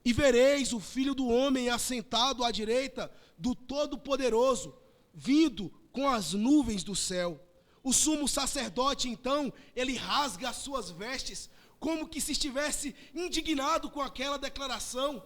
e vereis o Filho do Homem assentado à direita do Todo-Poderoso, vindo com as nuvens do céu. O sumo sacerdote, então, ele rasga as suas vestes, como que se estivesse indignado com aquela declaração.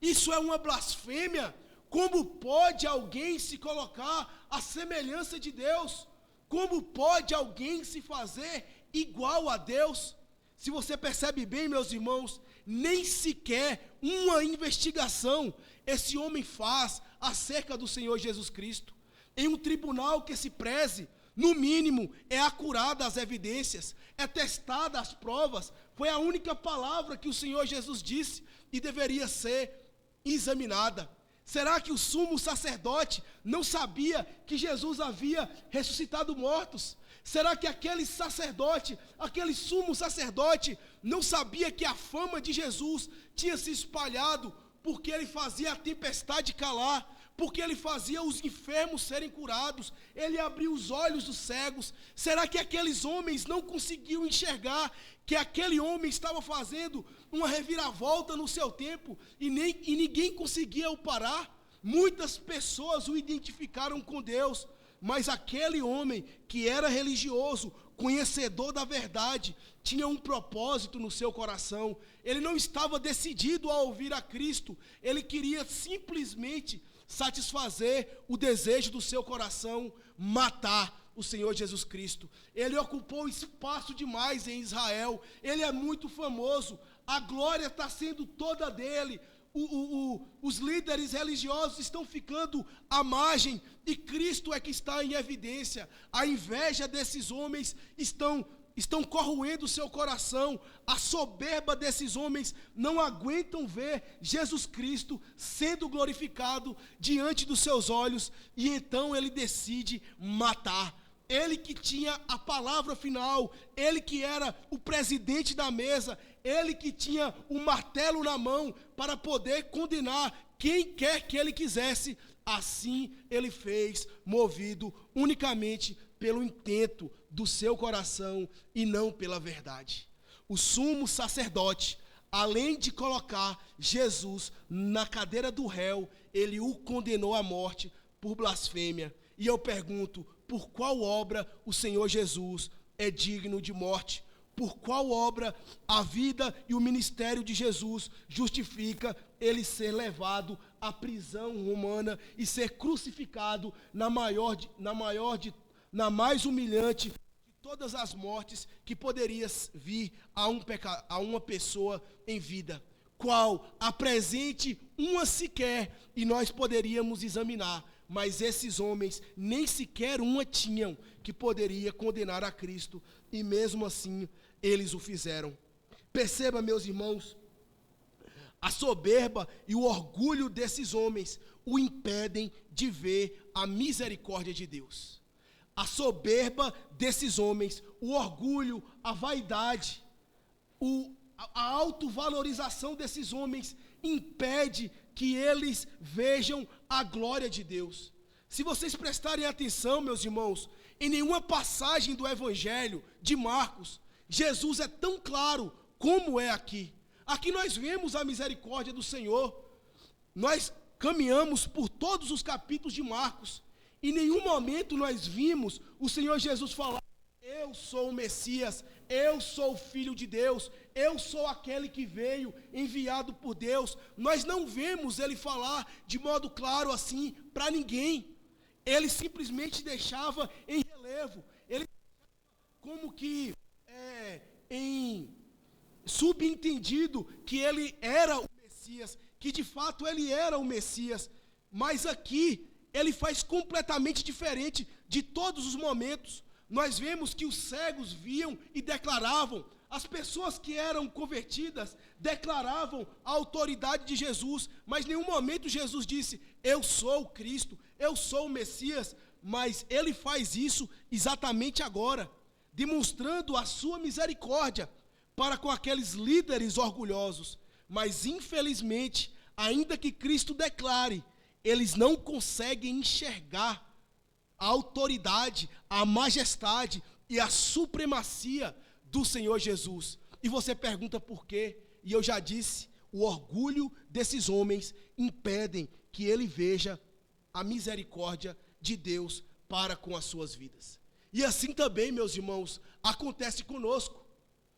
Isso é uma blasfêmia. Como pode alguém se colocar à semelhança de Deus? Como pode alguém se fazer igual a Deus? Se você percebe bem, meus irmãos, nem sequer uma investigação esse homem faz acerca do Senhor Jesus Cristo. Em um tribunal que se preze, no mínimo, é acurada as evidências, é testada as provas. Foi a única palavra que o Senhor Jesus disse e deveria ser examinada. Será que o sumo sacerdote não sabia que Jesus havia ressuscitado mortos? Será que aquele sacerdote, aquele sumo sacerdote, não sabia que a fama de Jesus tinha se espalhado porque ele fazia a tempestade calar, porque ele fazia os enfermos serem curados, ele abria os olhos dos cegos? Será que aqueles homens não conseguiam enxergar que aquele homem estava fazendo uma reviravolta no seu tempo e ninguém conseguia o parar? Muitas pessoas o identificaram com Deus, mas aquele homem que era religioso, conhecedor da verdade, tinha um propósito no seu coração. Ele não estava decidido a ouvir a Cristo, ele queria simplesmente satisfazer o desejo do seu coração, matar o Senhor Jesus Cristo. Ele ocupou espaço demais em Israel, ele é muito famoso, a glória está sendo toda dele. Os líderes religiosos estão ficando à margem e Cristo é que está em evidência. A inveja desses homens estão corroendo o seu coração. A soberba desses homens não aguentam ver Jesus Cristo sendo glorificado diante dos seus olhos, e então ele decide matar. Ele que tinha a palavra final, ele que era o presidente da mesa, ele que tinha o martelo na mão para poder condenar quem quer que ele quisesse. Assim ele fez, movido unicamente pelo intento do seu coração e não pela verdade. O sumo sacerdote, além de colocar Jesus na cadeira do réu, ele o condenou à morte por blasfêmia. E eu pergunto, por qual obra o Senhor Jesus é digno de morte? Por qual obra a vida e o ministério de Jesus justifica ele ser levado à prisão romana e ser crucificado na mais humilhante de todas as mortes que poderia vir a uma pessoa em vida? Qual? Apresente uma sequer e nós poderíamos examinar. Mas esses homens nem sequer uma tinham que poderia condenar a Cristo, e mesmo assim eles o fizeram. Perceba, meus irmãos, a soberba e o orgulho desses homens o impedem de ver a misericórdia de Deus. A soberba desses homens, o orgulho, a vaidade, a autovalorização desses homens impede que eles vejam a glória de Deus. Se vocês prestarem atenção, meus irmãos, em nenhuma passagem do Evangelho de Marcos, Jesus é tão claro como é aqui. Aqui nós vemos a misericórdia do Senhor. Nós caminhamos por todos os capítulos de Marcos. Em nenhum momento nós vimos o Senhor Jesus falar: eu sou o Messias, eu sou o Filho de Deus, eu sou aquele que veio enviado por Deus. Nós não vemos ele falar de modo claro assim para ninguém. Ele simplesmente deixava em relevo, ele como que em subentendido que ele era o Messias, que de fato ele era o Messias. Mas aqui ele faz completamente diferente de todos os momentos. Nós vemos que os cegos viam e declaravam, as pessoas que eram convertidas declaravam a autoridade de Jesus, mas em nenhum momento Jesus disse: eu sou o Cristo, eu sou o Messias. Mas ele faz isso exatamente agora, demonstrando a sua misericórdia para com aqueles líderes orgulhosos. Mas infelizmente, ainda que Cristo declare, eles não conseguem enxergar a autoridade, a majestade e a supremacia do Senhor Jesus. E você pergunta por quê? E eu já disse, o orgulho desses homens impedem que ele veja a misericórdia de Deus para com as suas vidas. E assim também, meus irmãos, acontece conosco.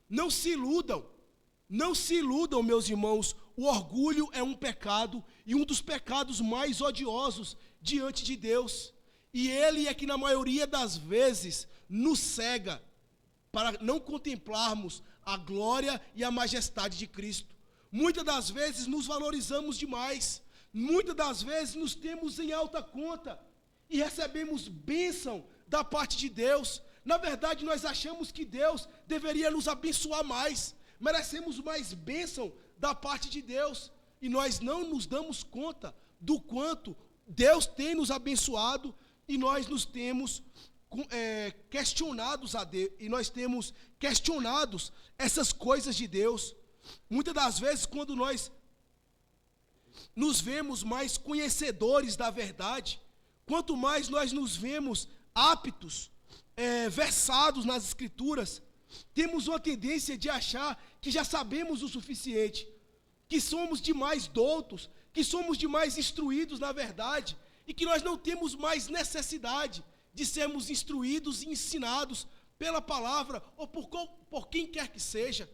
Não se iludam, meus irmãos, o orgulho é um pecado, e um dos pecados mais odiosos diante de Deus. E ele é que na maioria das vezes nos cega para não contemplarmos a glória e a majestade de Cristo. Muitas das vezes nos valorizamos demais, muitas das vezes nos temos em alta conta e recebemos bênção da parte de Deus. Na verdade, nós achamos que Deus deveria nos abençoar mais, merecemos mais bênção da parte de Deus, e nós não nos damos conta do quanto Deus tem nos abençoado, e nós nos temos questionados a Deus, e nós temos questionados essas coisas de Deus. Muitas das vezes, quando nós nos vemos mais conhecedores da verdade, quanto mais nós nos vemos aptos, versados nas Escrituras, temos uma tendência de achar que já sabemos o suficiente, que somos demais doutos, que somos demais instruídos na verdade, e que nós não temos mais necessidade de sermos instruídos e ensinados pela palavra ou por quem quer que seja.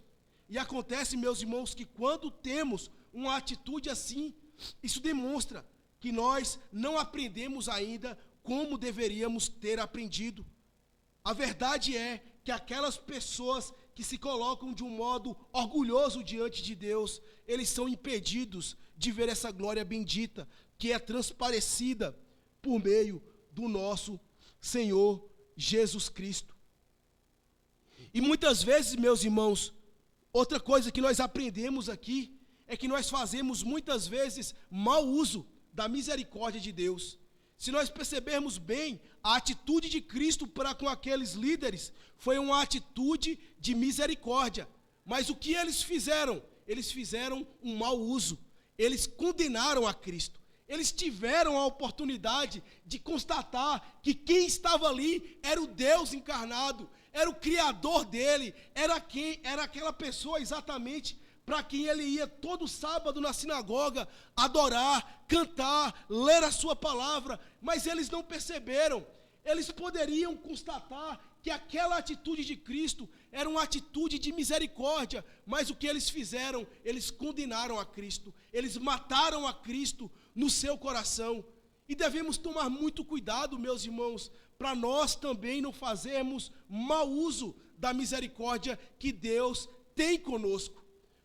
E acontece, meus irmãos, que quando temos uma atitude assim, isso demonstra que nós não aprendemos ainda como deveríamos ter aprendido. A verdade é que aquelas pessoas que se colocam de um modo orgulhoso diante de Deus, eles são impedidos de ver essa glória bendita, que é transparecida por meio do nosso Senhor Jesus Cristo. E muitas vezes, meus irmãos, outra coisa que nós aprendemos aqui, é que nós fazemos muitas vezes mau uso da misericórdia de Deus. Se nós percebermos bem, a atitude de Cristo para com aqueles líderes foi uma atitude de misericórdia. Mas o que eles fizeram? Eles fizeram um mau uso. Eles condenaram a Cristo. Eles tiveram a oportunidade de constatar que quem estava ali era o Deus encarnado, era o Criador dele, era aquela pessoa exatamente para quem ele ia todo sábado na sinagoga adorar, cantar, ler a sua palavra, mas eles não perceberam. Eles poderiam constatar que aquela atitude de Cristo era uma atitude de misericórdia, mas o que eles fizeram? Eles condenaram a Cristo, eles mataram a Cristo no seu coração. E devemos tomar muito cuidado, meus irmãos, para nós também não fazermos mau uso da misericórdia que Deus tem conosco.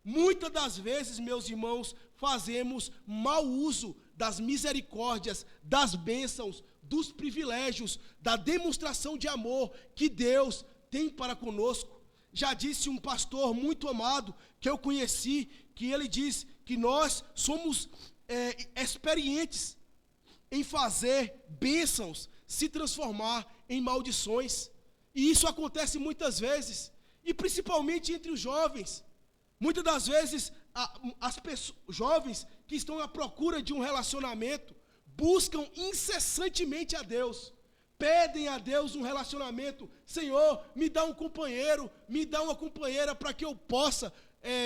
Muitas das vezes, meus irmãos, fazemos mau uso das misericórdias, das bênçãos, dos privilégios, da demonstração de amor que Deus tem para conosco. Já disse um pastor muito amado que eu conheci, que ele diz que nós somos experientes em fazer bênçãos se transformar em maldições. E isso acontece muitas vezes, e principalmente entre os jovens. Muitas das vezes, as pessoas, jovens que estão à procura de um relacionamento, buscam incessantemente a Deus, pedem a Deus um relacionamento. Senhor, me dá um companheiro, me dá uma companheira para que eu possa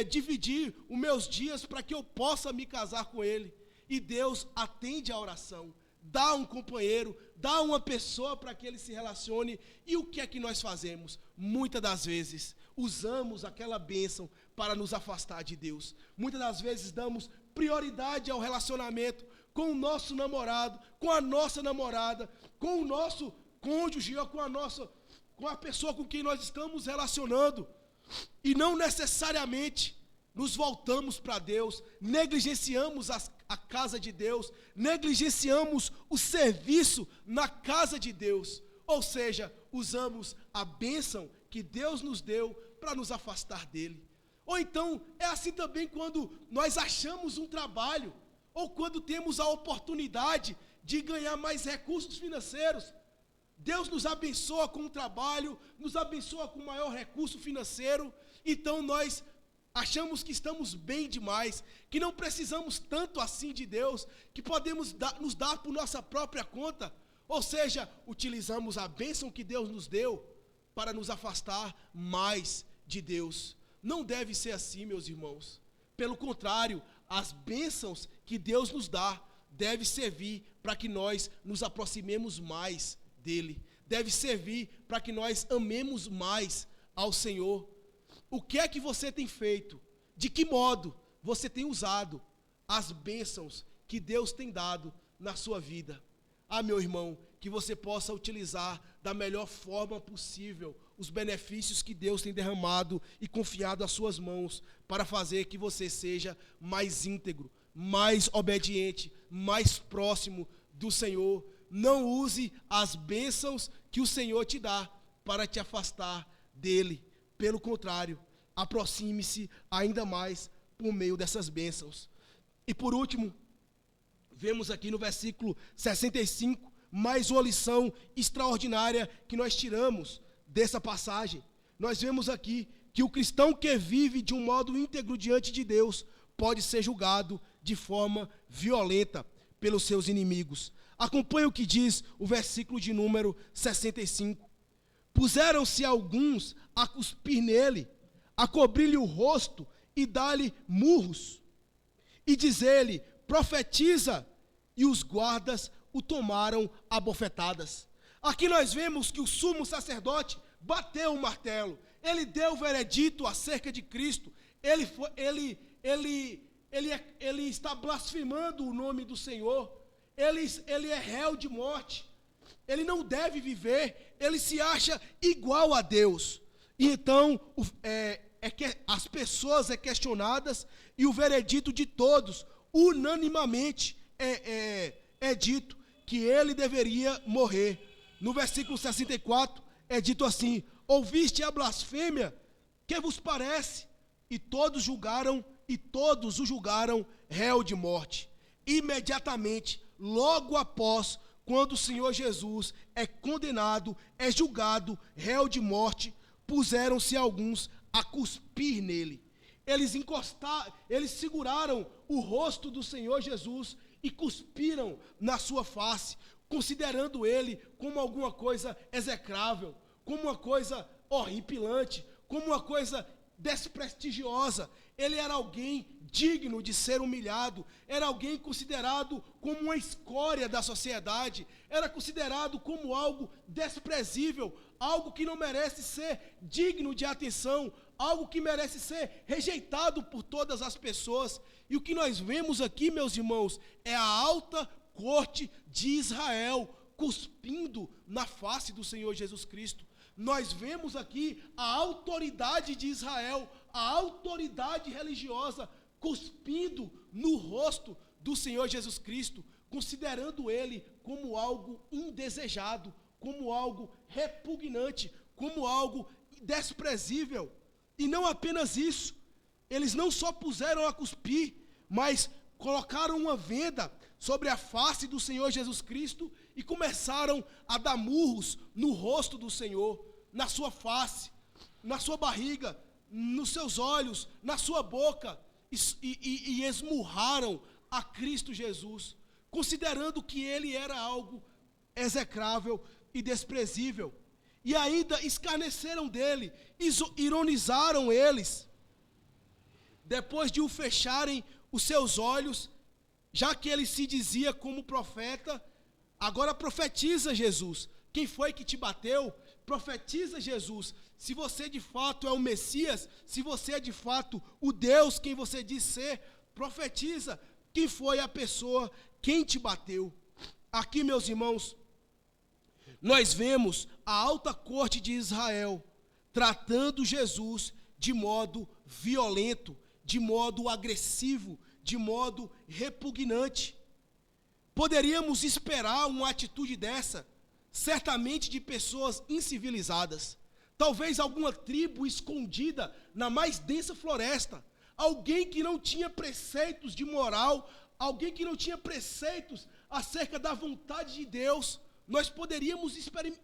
dividir os meus dias, para que eu possa me casar com ele. E Deus atende a oração, dá um companheiro, dá uma pessoa para que ele se relacione. E o que é que nós fazemos? Muitas das vezes, usamos aquela bênção para nos afastar de Deus. Muitas das vezes damos prioridade ao relacionamento com o nosso namorado, com a nossa namorada, com o nosso cônjuge ou com a pessoa com quem nós estamos relacionando. E não necessariamente nos voltamos para Deus, negligenciamos a casa de Deus, negligenciamos o serviço na casa de Deus. Ou seja, usamos a bênção que Deus nos deu para nos afastar dele. Ou então, é assim também quando nós achamos um trabalho, ou quando temos a oportunidade de ganhar mais recursos financeiros. Deus nos abençoa com o trabalho, nos abençoa com maior recurso financeiro, então nós achamos que estamos bem demais, que não precisamos tanto assim de Deus, que podemos nos dar por nossa própria conta. Ou seja, utilizamos a bênção que Deus nos deu para nos afastar mais de Deus. Não deve ser assim, meus irmãos. Pelo contrário, as bênçãos que Deus nos dá devem servir para que nós nos aproximemos mais dele. Deve servir para que nós amemos mais ao Senhor. O que é que você tem feito? De que modo você tem usado as bênçãos que Deus tem dado na sua vida? Ah, meu irmão, que você possa utilizar da melhor forma possível os benefícios que Deus tem derramado e confiado às suas mãos para fazer que você seja mais íntegro, mais obediente, mais próximo do Senhor. Não use as bênçãos que o Senhor te dá para te afastar dele. Pelo contrário, aproxime-se ainda mais por meio dessas bênçãos. E por último, vemos aqui no versículo 65, mais uma lição extraordinária que nós tiramos dessa passagem. Nós vemos aqui que o cristão que vive de um modo íntegro diante de Deus pode ser julgado de forma violenta pelos seus inimigos. Acompanhe o que diz o versículo de número 65. Puseram-se alguns a cuspir nele, a cobrir-lhe o rosto e dar-lhe murros, e dizer-lhe: profetiza, e os guardas o tomaram a bofetadas. Aqui nós vemos que o sumo sacerdote bateu o martelo, ele deu o veredito acerca de Cristo, ele está blasfemando o nome do Senhor, ele é réu de morte, ele não deve viver, ele se acha igual a Deus. E então as pessoas questionadas e o veredito de todos, unanimamente, é dito que ele deveria morrer. No versículo 64 é dito assim: ouviste a blasfêmia? Que vos parece? E todos o julgaram réu de morte. Imediatamente, logo após, quando o Senhor Jesus é condenado, é julgado réu de morte, puseram-se alguns a cuspir nele. Eles seguraram o rosto do Senhor Jesus e cuspiram na sua face, considerando ele como alguma coisa execrável, como uma coisa horripilante, como uma coisa desprestigiosa. Ele era alguém digno de ser humilhado, era alguém considerado como uma escória da sociedade, era considerado como algo desprezível, algo que não merece ser digno de atenção, algo que merece ser rejeitado por todas as pessoas. E o que nós vemos aqui, meus irmãos, é a alta corte de Israel cuspindo na face do Senhor Jesus Cristo. Nós vemos aqui a autoridade de Israel, a autoridade religiosa, cuspindo no rosto do Senhor Jesus Cristo, considerando ele como algo indesejado, como algo repugnante, como algo desprezível. E não apenas isso, eles não só puseram a cuspir, mas colocaram uma venda sobre a face do Senhor Jesus Cristo e começaram a dar murros no rosto do Senhor, na sua face, na sua barriga, nos seus olhos, na sua boca, e esmurraram a Cristo Jesus, considerando que ele era algo execrável e desprezível. E ainda escarneceram dele, ironizaram eles. Depois de o fecharem os seus olhos, já que ele se dizia como profeta, agora profetiza Jesus. Quem foi que te bateu? Profetiza Jesus. Se você de fato é o Messias, se você é de fato o Deus quem você diz ser, profetiza quem foi a pessoa, quem te bateu. Aqui, meus irmãos, nós vemos a alta corte de Israel tratando Jesus de modo violento, de modo agressivo, de modo repugnante. Poderíamos esperar uma atitude dessa, certamente de pessoas incivilizadas, talvez alguma tribo escondida na mais densa floresta, alguém que não tinha preceitos de moral, alguém que não tinha preceitos acerca da vontade de Deus. Nós poderíamos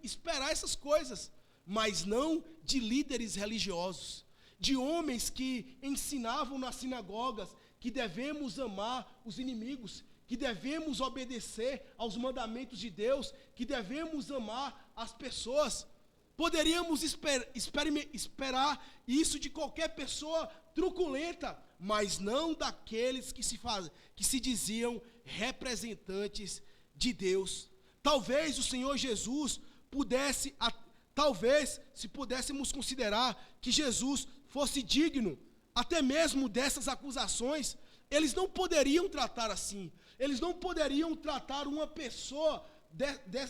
esperar essas coisas, mas não de líderes religiosos, de homens que ensinavam nas sinagogas que devemos amar os inimigos, que devemos obedecer aos mandamentos de Deus, que devemos amar as pessoas. Poderíamos esperar isso de qualquer pessoa truculenta, mas não daqueles que se diziam representantes de Deus. Talvez o Senhor Jesus talvez, se pudéssemos considerar que Jesus fosse digno até mesmo dessas acusações, eles não poderiam tratar assim. Eles não poderiam tratar uma pessoa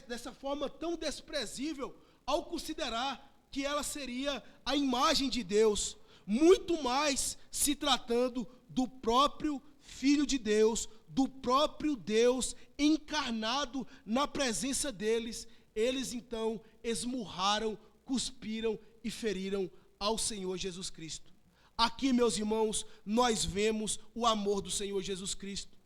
dessa forma tão desprezível, ao considerar que ela seria a imagem de Deus, muito mais se tratando do próprio Filho de Deus, do próprio Deus encarnado na presença deles. Eles então esmurraram, cuspiram e feriram ao Senhor Jesus Cristo. Aqui, meus irmãos, nós vemos o amor do Senhor Jesus Cristo.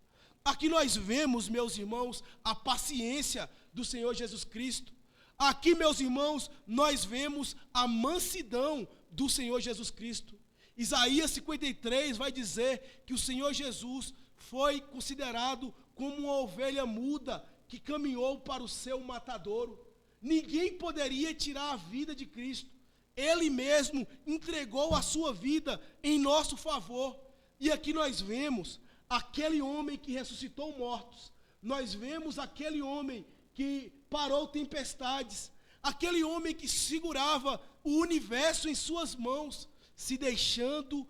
Aqui nós vemos, meus irmãos, a paciência do Senhor Jesus Cristo. Aqui, meus irmãos, nós vemos a mansidão do Senhor Jesus Cristo. Isaías 53 vai dizer que o Senhor Jesus foi considerado como uma ovelha muda que caminhou para o seu matadouro. Ninguém poderia tirar a vida de Cristo. Ele mesmo entregou a sua vida em nosso favor. E aqui nós vemos aquele homem que ressuscitou mortos. Nós vemos aquele homem que parou tempestades, aquele homem que segurava o universo em suas mãos, se deixando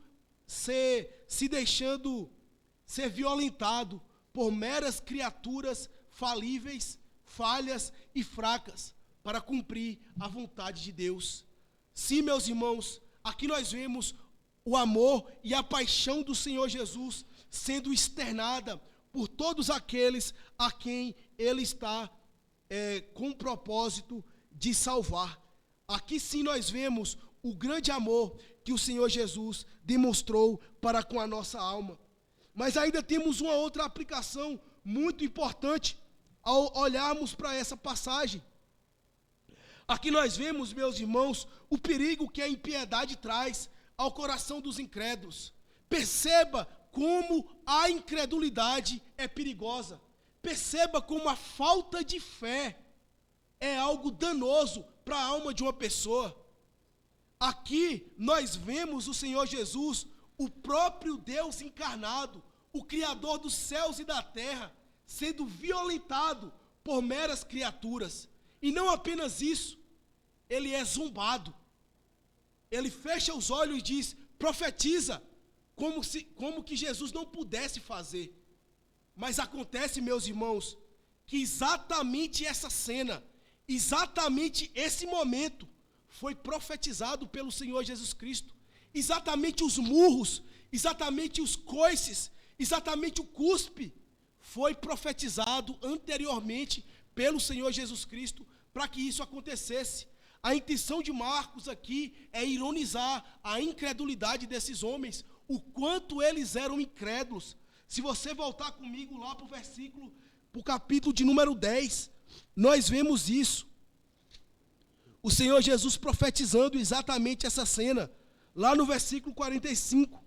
ser violentado por meras criaturas falíveis, falhas e fracas, para cumprir a vontade de Deus. Sim, meus irmãos, aqui nós vemos o amor e a paixão do Senhor Jesus sendo externada por todos aqueles a quem Ele está com o propósito de salvar. Aqui sim nós vemos o grande amor que o Senhor Jesus demonstrou para com a nossa alma. Mas ainda temos uma outra aplicação muito importante ao olharmos para essa passagem. Aqui nós vemos, meus irmãos, o perigo que a impiedade traz ao coração dos incrédulos. Perceba como a incredulidade é perigosa. Perceba como a falta de fé é algo danoso para a alma de uma pessoa. Aqui nós vemos o Senhor Jesus, o próprio Deus encarnado, o Criador dos céus e da terra, sendo violentado por meras criaturas. E não apenas isso, ele é zombado. Ele fecha os olhos e diz, profetiza, como que Jesus não pudesse fazer. Mas acontece, meus irmãos, que exatamente essa cena, exatamente esse momento, foi profetizado pelo Senhor Jesus Cristo. Exatamente os murros, exatamente os coices, exatamente o cuspe, foi profetizado anteriormente pelo Senhor Jesus Cristo para que isso acontecesse. A intenção de Marcos aqui é ironizar a incredulidade desses homens, o quanto eles eram incrédulos. Se você voltar comigo lá para o capítulo de número 10, nós vemos isso. O Senhor Jesus profetizando exatamente essa cena, lá no versículo 45.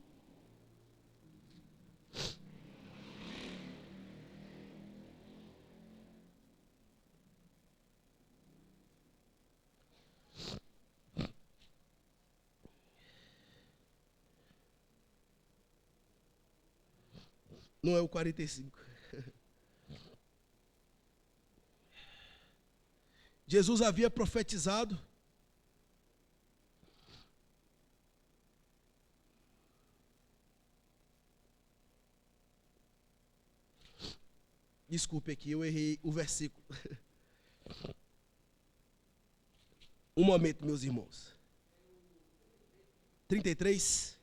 Não é o 45. Jesus havia profetizado desculpe aqui, eu errei o versículo. Um momento, meus irmãos. 33.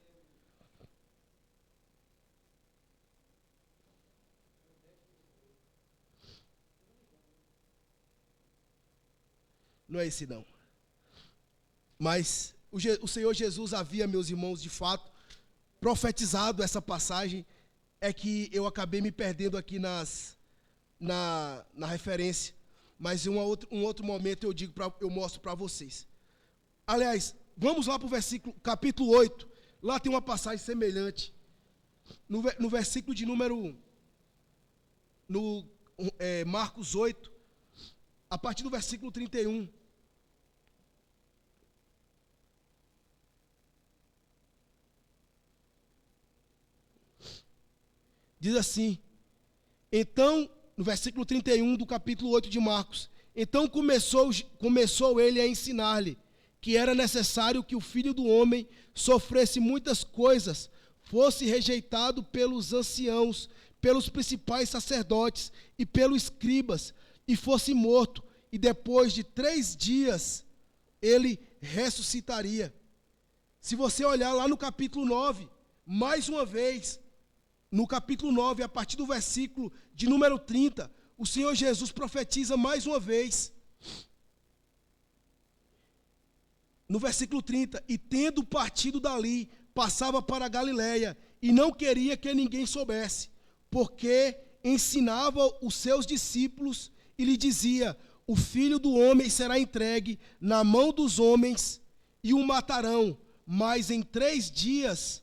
Não é esse não. Mas o Senhor Jesus havia, meus irmãos, de fato, profetizado essa passagem. É que eu acabei me perdendo aqui na referência. Mas em um outro momento eu mostro para vocês. Aliás, vamos lá para o versículo, capítulo 8. Lá tem uma passagem semelhante. No versículo de número... Marcos 8, a partir do versículo 31. Diz assim: então, no versículo 31 do capítulo 8 de Marcos, então começou ele a ensinar-lhe que era necessário que o Filho do Homem sofresse muitas coisas, fosse rejeitado pelos anciãos, pelos principais sacerdotes e pelos escribas, e fosse morto, e depois de 3 dias ele ressuscitaria. Se você olhar lá no capítulo 9, mais uma vez, no capítulo 9, a partir do versículo de número 30, o Senhor Jesus profetiza mais uma vez. No versículo 30, e tendo partido dali, passava para a Galiléia, e não queria que ninguém soubesse, porque ensinava os seus discípulos e lhe dizia: o Filho do Homem será entregue na mão dos homens e o matarão, mas em 3 dias,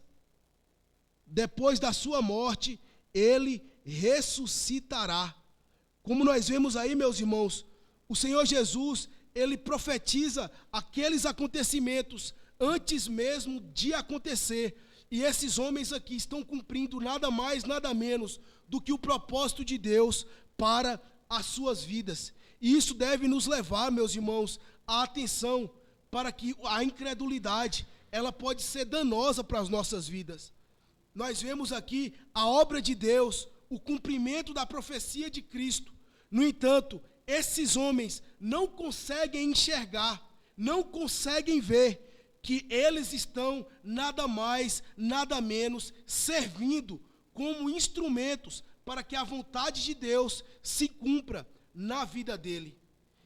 depois da sua morte, ele ressuscitará. Como nós vemos aí, meus irmãos, o Senhor Jesus, ele profetiza aqueles acontecimentos antes mesmo de acontecer. E esses homens aqui estão cumprindo nada mais, nada menos do que o propósito de Deus para as suas vidas. E isso deve nos levar, meus irmãos, à atenção para que a incredulidade, ela pode ser danosa para as nossas vidas. Nós vemos aqui a obra de Deus, o cumprimento da profecia de Cristo. No entanto, esses homens não conseguem enxergar, não conseguem ver que eles estão nada mais, nada menos servindo como instrumentos para que a vontade de Deus se cumpra na vida dele.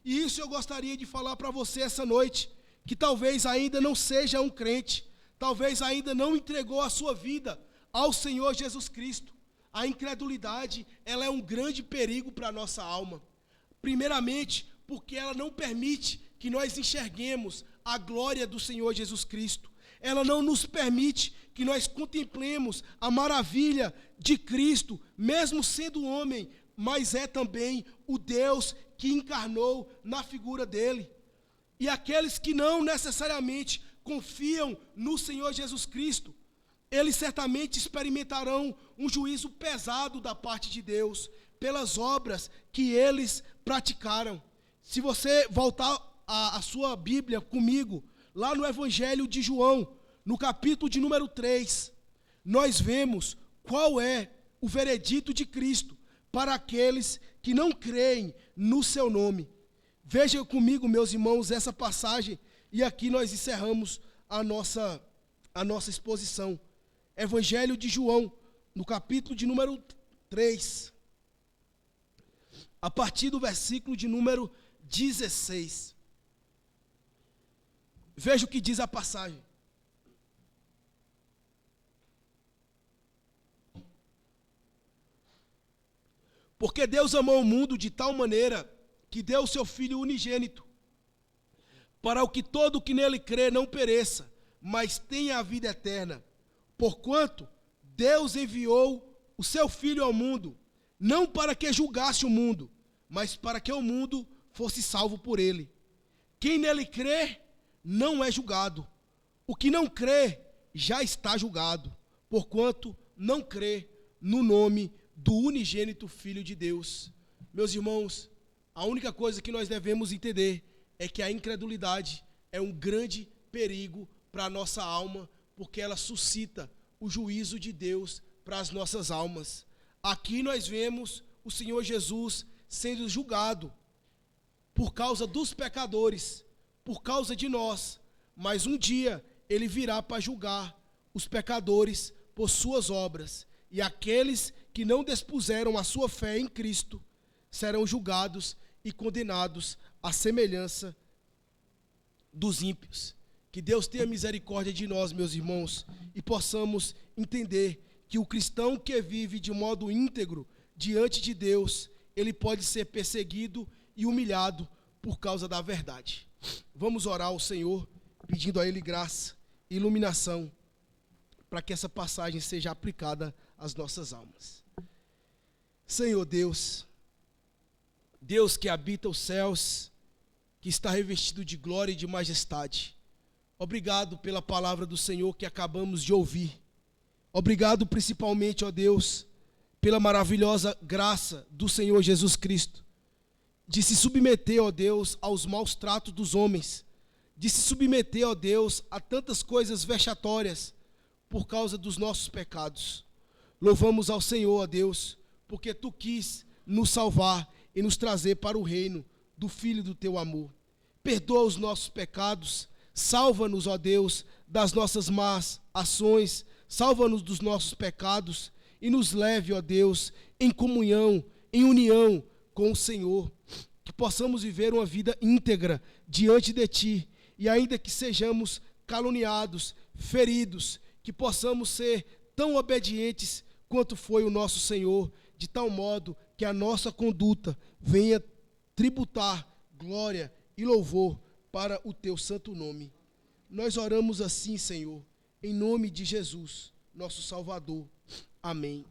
E isso eu gostaria de falar para você essa noite, que talvez ainda não seja um crente, talvez ainda não entregou a sua vida ao Senhor Jesus Cristo. A incredulidade, ela é um grande perigo para a nossa alma. Primeiramente, porque ela não permite que nós enxerguemos a glória do Senhor Jesus Cristo. Ela não nos permite que nós contemplemos a maravilha de Cristo, mesmo sendo homem, mas é também o Deus que encarnou na figura dele. E aqueles que não necessariamente confiam no Senhor Jesus Cristo, eles certamente experimentarão um juízo pesado da parte de Deus, pelas obras que eles praticaram. Se você voltar a sua Bíblia comigo, lá no Evangelho de João, no capítulo de número 3, nós vemos qual é o veredito de Cristo para aqueles que não creem no seu nome. Veja comigo, meus irmãos, essa passagem, e aqui nós encerramos a nossa exposição. Evangelho de João, no capítulo de número 3, a partir do versículo de número 16. Veja o que diz a passagem. Porque Deus amou o mundo de tal maneira que deu o seu Filho unigênito, para o que todo o que nele crê não pereça, mas tenha a vida eterna. Porquanto Deus enviou o seu Filho ao mundo, não para que julgasse o mundo, mas para que o mundo fosse salvo por ele. Quem nele crê não é julgado. O que não crê já está julgado, porquanto não crê no nome do unigênito Filho de Deus. Meus irmãos, a única coisa que nós devemos entender é que a incredulidade é um grande perigo para a nossa alma, porque ela suscita o juízo de Deus para as nossas almas. Aqui nós vemos o Senhor Jesus sendo julgado por causa dos pecadores, por causa de nós, mas um dia ele virá para julgar os pecadores por suas obras, e aqueles que não dispuseram a sua fé em Cristo serão julgados e condenados à semelhança dos ímpios. Que Deus tenha misericórdia de nós, meus irmãos, e possamos entender que o cristão que vive de modo íntegro diante de Deus, ele pode ser perseguido e humilhado por causa da verdade. Vamos orar ao Senhor, pedindo a Ele graça e iluminação, para que essa passagem seja aplicada às nossas almas. Senhor Deus, Deus que habita os céus, que está revestido de glória e de majestade, obrigado pela palavra do Senhor que acabamos de ouvir. Obrigado principalmente, ó Deus, pela maravilhosa graça do Senhor Jesus Cristo, de se submeter, ó Deus, aos maus tratos dos homens, de se submeter, ó Deus, a tantas coisas vexatórias por causa dos nossos pecados. Louvamos ao Senhor, ó Deus, porque Tu quis nos salvar e nos trazer para o reino do Filho do Teu amor. Perdoa os nossos pecados, salva-nos, ó Deus, das nossas más ações, salva-nos dos nossos pecados e nos leve, ó Deus, em comunhão, em união com o Senhor, que possamos viver uma vida íntegra diante de Ti, e ainda que sejamos caluniados, feridos, que possamos ser tão obedientes quanto foi o nosso Senhor, de tal modo que a nossa conduta venha tributar glória e louvor para o Teu santo nome. Nós oramos assim, Senhor, em nome de Jesus, nosso Salvador. Amém.